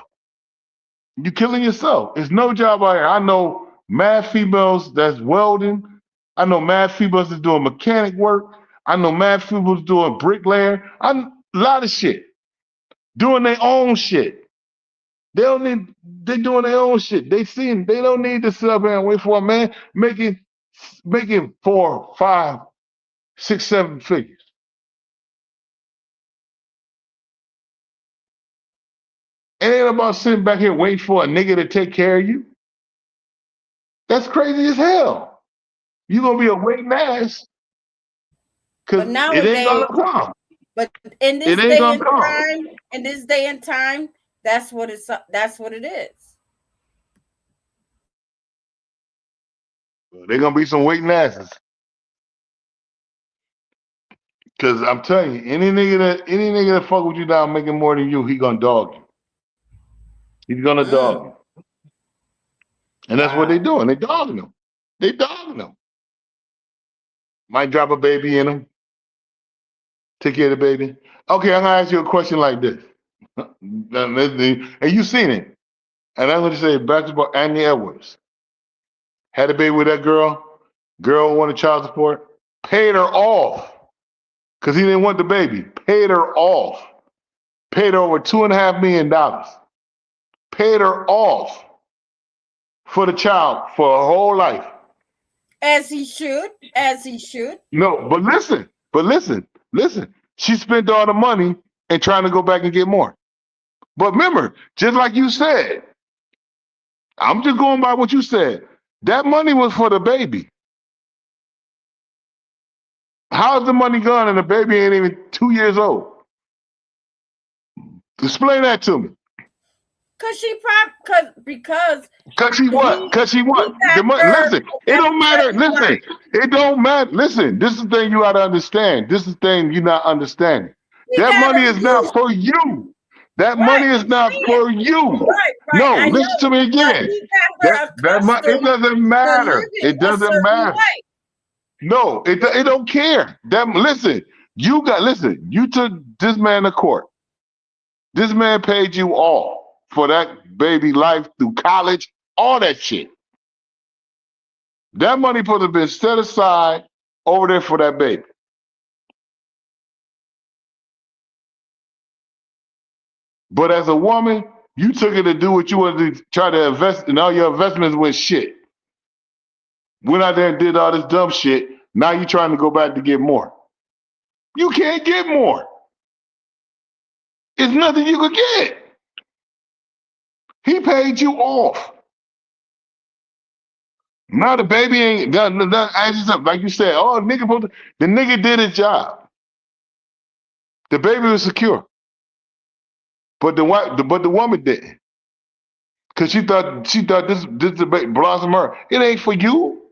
You're killing yourself. There's no job out here. I know mad females that's welding. I know mad females that's doing mechanic work. I know mad females doing bricklayer. A lot of shit. Doing their own shit. They're doing their own shit. They don't need to sit up here and wait for a man making 4, 5, 6, 7 figures. It ain't about sitting back here waiting for a nigga to take care of you. That's crazy as hell. You gonna be a waiting ass because it ain't gonna come. But in this day and time, that's what it is. They're gonna be some waiting asses. Cause I'm telling you, any nigga that fuck with you down making more than you, he gonna dog you. He's gonna dog you. And that's what they doing. They dogging them. They dogging them. Might drop a baby in them. Take care of the baby. Okay, I'm gonna ask you a question like this. And you seen it. And I'm gonna say basketball, Andy Edwards. Had a baby with that girl. Girl wanted child support. Paid her off. Because he didn't want the baby. Paid her off. Paid her over $2.5 million. Paid her off for the child for her whole life. As he should. No, but listen. She spent all the money and trying to go back and get more. But remember, just like you said, I'm just going by what you said. That money was for the baby. How's the money gone and the baby ain't even 2 years old? Explain that to me. Because she what? Listen, it don't matter. Listen, it don't matter. Listen, this is the thing you gotta understand. This is the thing you're not understanding. That money is not for you. That money is not for you. Right. No, listen to me again. That money, it doesn't matter. It doesn't matter. No, it don't care. Listen, Listen, you took this man to court. This man paid you all for that baby life through college, all that shit. That money supposed to have been set aside over there for that baby. But as a woman, you took it to do what you wanted to try to invest, and all your investments went shit. Went out there and did all this dumb shit. Now you're trying to go back to get more. You can't get more. It's nothing you could get. He paid you off. Now the baby ain't done like you said. Oh, the nigga did his job. The baby was secure, but the woman didn't, cause she thought this belongs to her. It ain't for you.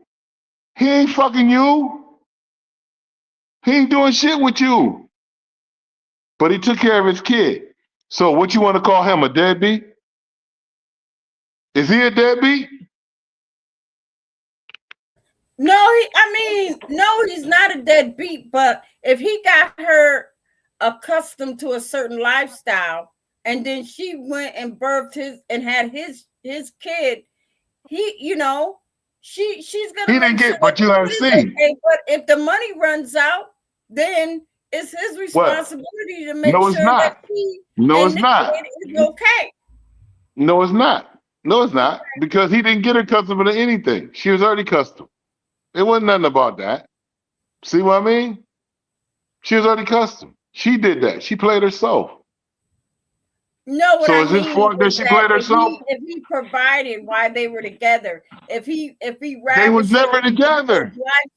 He ain't fucking you. He ain't doing shit with you. But he took care of his kid. So what you want to call him, a deadbeat? Is he a deadbeat? No, he's not a deadbeat, but if he got her accustomed to a certain lifestyle and then she went and birthed had his kid, she's gonna He didn't get, but you have seen. Okay, but if the money runs out, then it's his responsibility to make sure that he is okay. No, it's not. No, it's not. Because he didn't get her accustomed to anything. She was already accustomed. It wasn't nothing about that. See what I mean? She was already accustomed. She did that. She played herself. No, what so I is mean his fault that she played herself? If he provided while they were together, if he they was never together.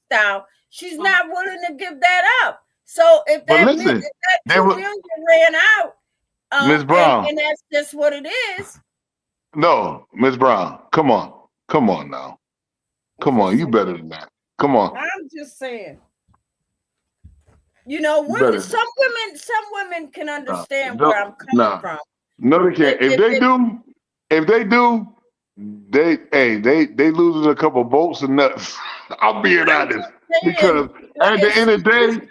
Lifestyle, she's not willing to give that up. So if that $2 million ran out, Ms. Brown, and that's just what it is. No, Ms. Brown, come on now. Come on, you better than that. Come on. I'm just saying. Some women can understand where I'm coming from. No, they can't. If they do, they losing a couple bolts and nuts. I'm being honest. Because at the end of the day,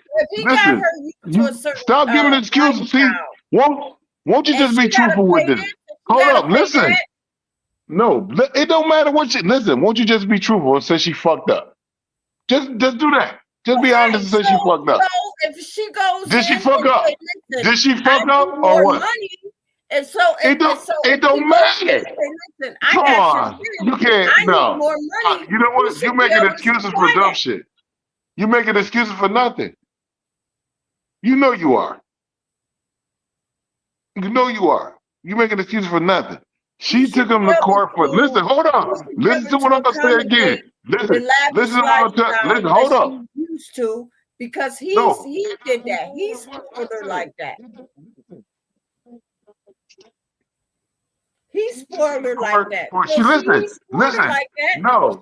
listen, stop giving excuses. See, won't you just be truthful with this? Hold up, listen. No, it don't matter what you listen. Won't you just be truthful and say she fucked up? Just do that. Just be honest and say she fucked up. If she goes, did she fuck up? Did she fuck up or what? Money, and so it don't matter. Listen, come on, you can't. No, more money. You know what? You making excuses for dumb shit. You making excuses for nothing. You know you are. You know you are. You making excuses for nothing. She took him to court for. Listen, hold on. Listen to what I'm gonna say again. Listen to what I'm telling. Listen, hold up. Used to because he did that. He spoiled her like that. He spoiled her like that. Listen. No.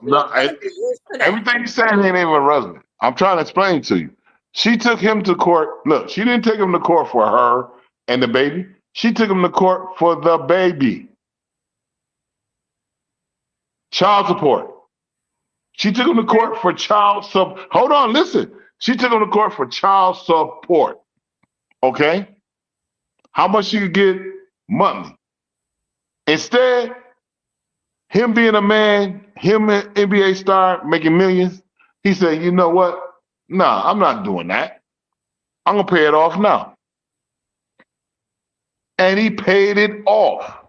Everything you saying ain't even relevant. I'm trying to explain to you. She took him to court. Look, she didn't take him to court for her and the baby. She took him to court for the baby. Child support. She took him to court for child support. Hold on, listen. She took him to court for child support. Okay? How much she could get monthly. Instead, him being a man, him an NBA star making millions, he said, you know what? Nah, I'm not doing that. I'm going to pay it off now. And he paid it off.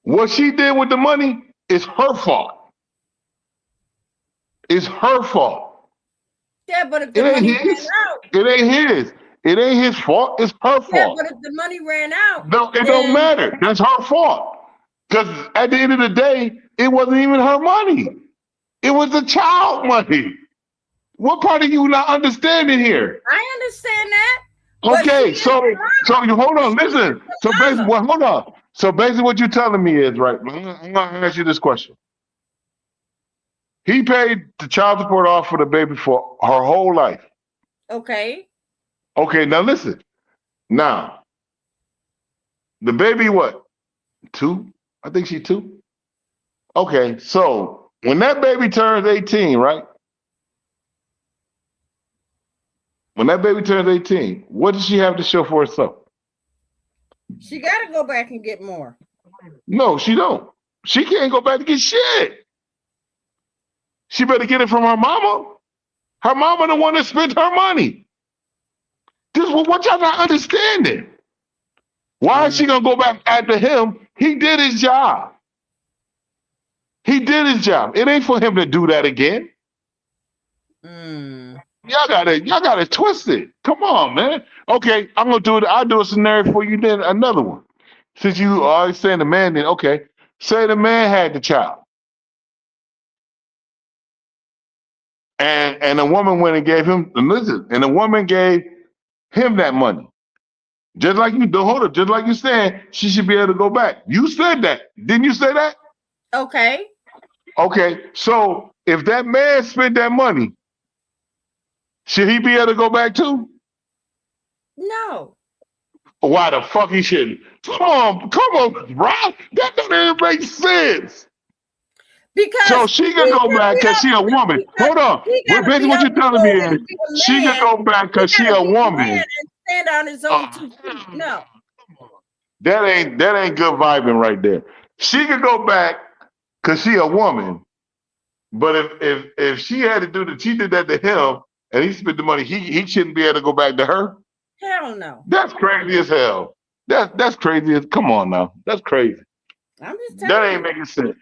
What she did with the money is her fault. It's her fault. Yeah, but if the money ran out. It ain't his. It ain't his fault. It's her fault. Yeah, but if the money ran out. No, it don't matter. That's her fault. Because at the end of the day, it wasn't even her money. It was the child money. What part are you not understanding here? I understand that. Okay, so you hold on, listen. So basically, hold on. So basically, what you're telling me is right. I'm gonna ask you this question. He paid the child support off for the baby for her whole life. Okay. Okay, now listen. Now, the baby, what? 2? I think she's 2. Okay, so when that baby turns 18, right? When that baby turns 18, what does she have to show for herself? She got to go back and get more. No, she don't. She can't go back to get shit. She better get it from her mama. Her mama the one that spent her money. This is what y'all not understanding. Why is she gonna go back after him? He did his job. He did his job. It ain't for him to do that again. Y'all got it twisted. Come on, man. Okay, I'm gonna do it. I'll do a scenario for you. Then another one. Since you always saying the man, then okay. Say the man had the child, and a woman went and gave him. Listen, and the woman gave him that money. Just like you do, hold up. Just like you said, she should be able to go back. You said that, didn't you say that? Okay. Okay. So if that man spent that money, should he be able to go back too? No. Why the fuck he shouldn't? Come on, Rob. That doesn't even make sense. Because so she can go back because she a woman. Hold on. Basically what you're telling me is she can go back because she a woman. And stand on his own 2 feet. No. That ain't good vibing right there. She can go back because she a woman. But if she had to do she did that to him and he spent the money, he shouldn't be able to go back to her. Hell no. That's crazy as hell. That's crazy as come on now. That's crazy. I'm just telling that ain't making sense.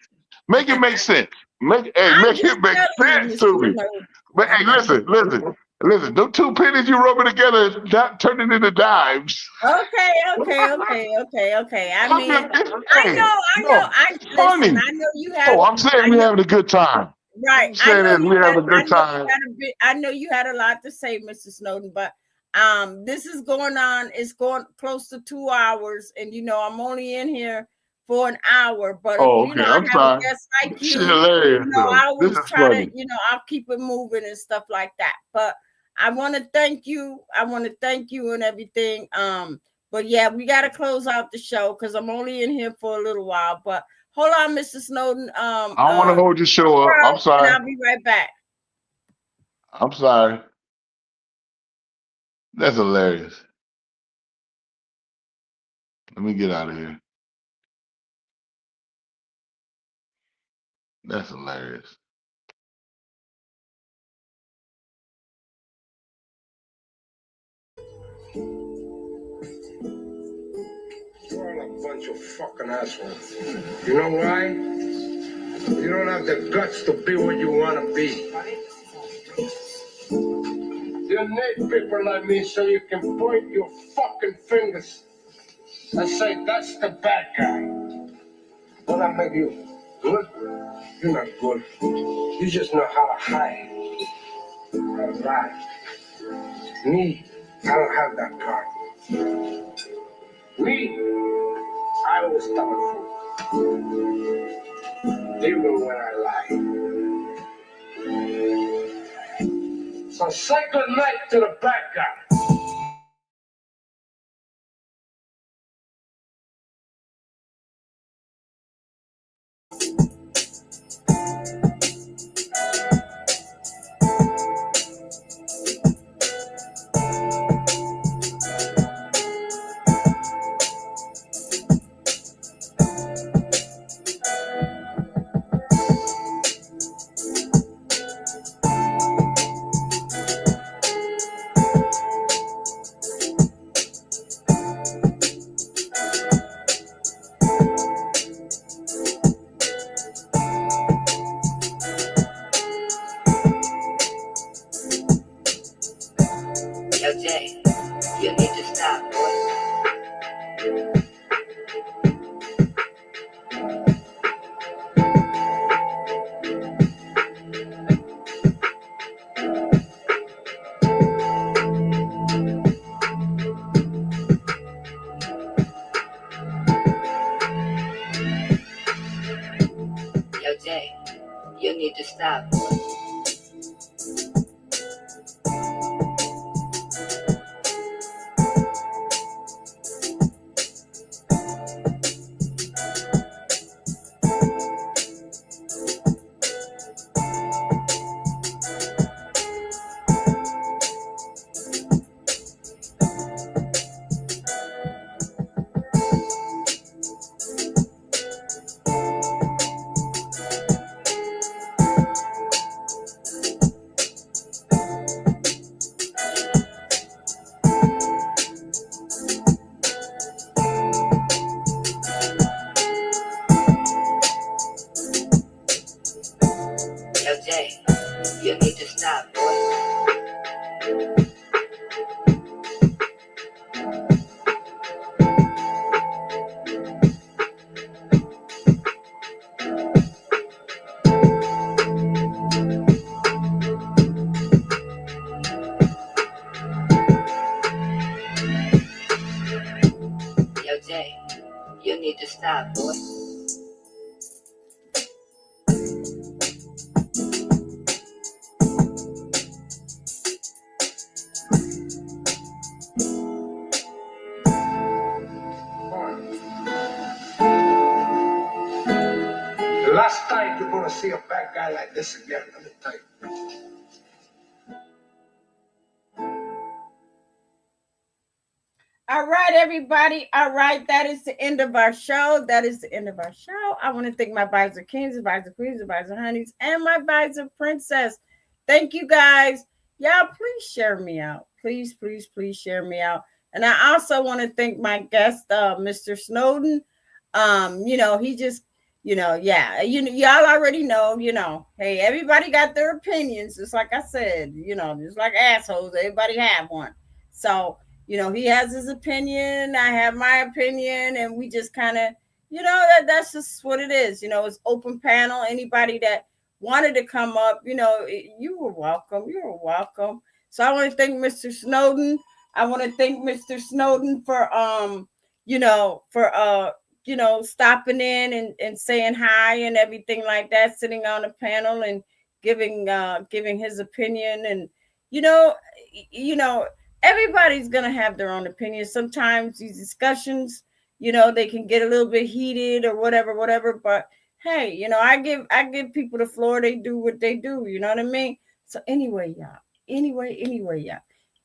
Make it make sense. Make it make sense to me. But hey, listen. Them 2 pennies you rubbing together, not turning into dimes. Okay. I mean, I know you have. I'm saying we having a good time. Right. I know we having a good time. I know you had a lot to say, Mr. Snowden, but this is going on. It's going close to 2 hours, and I'm only in here for an hour. But I'm sorry. A guest like you, hilarious, I always try funny. to, I'll keep it moving and stuff like that. But I want to thank you. And everything. But yeah, we got to close out the show because I'm only in here for a little while. But hold on, Mr. Snowden. I don't want to hold your show up. I'm sorry. I'll be right back. I'm sorry. That's hilarious. Let me get out of here. That's hilarious. You're all a bunch of fucking assholes. You know why? You don't have the guts to be what you want to be. You need people like me so you can point your fucking fingers and say, that's the bad guy. Will that make you good? You're not good. You just know how to hide. How to lie. Me, I don't have that card. Me, I always tell the truth. Even when I lie. So say good night to the bad guy. You need to stop. You need to stop, boy. Yo, Jay, you need to stop, boy. The last time you're gonna see a bad guy like this again, let me tell you. All right, everybody. All right, that is the end of our show. That is the end of our show. I want to thank my advisor kings, advisor queens, advisor honeys, and my advisor princess. Thank you, guys. Y'all, please share me out. Please, please, please share me out. And I also want to thank my guest, Mr. Snowden. He just, y'all already know, hey, everybody got their opinions. Just like I said, just like assholes, everybody have one. So, he has his opinion, I have my opinion, and we just kind of, that's just what it is. It's open panel. Anybody that wanted to come up, you were welcome. You were welcome. So I want to thank Mr. Snowden. I want to thank Mr. Snowden for, stopping in and saying hi and everything like that, sitting on the panel and giving his opinion. And, everybody's going to have their own opinion. Sometimes these discussions, they can get a little bit heated or whatever. But hey, I give people the floor. They do what they do. You know what I mean? So anyway,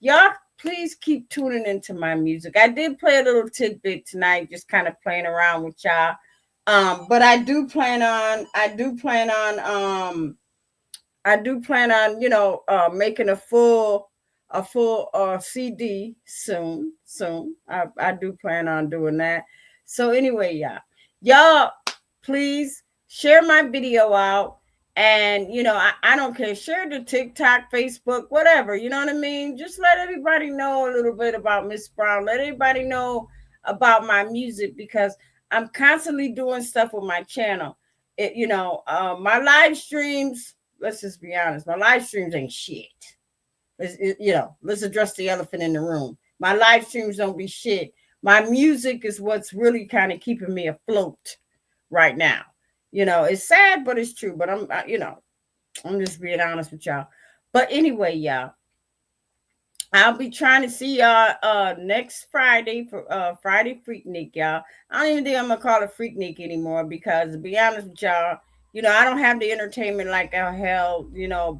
y'all, please keep tuning into my music. I did play a little tidbit tonight, just kind of playing around with y'all. But I do plan on, making a full CD soon. I do plan on doing that. So anyway, y'all please share my video out. And I don't care, share the TikTok, Facebook, whatever, you know what I mean? Just let everybody know a little bit about Miss Brown. Let everybody know about my music, because I'm constantly doing stuff with my channel. My live streams, let's just be honest, my live streams ain't shit. Let's address the elephant in the room. My live streams don't be shit. My music is what's really kind of keeping me afloat right now. It's sad, but it's true. But I'm just being honest with y'all. But anyway, y'all, I'll be trying to see y'all next Friday for Friday Freaknik, y'all. I don't even think I'm gonna call it Freaknik anymore, because to be honest with y'all, I don't have the entertainment like I held,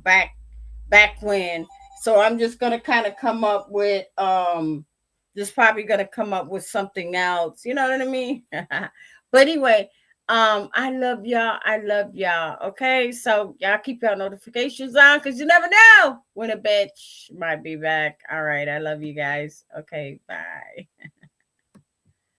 back when. So I'm just gonna kind of come up with just probably gonna come up with something else. You know what I mean? But anyway, I love y'all. Okay, so y'all keep your notifications on, because you never know when a bitch might be back. All right, I love you guys. Okay, bye.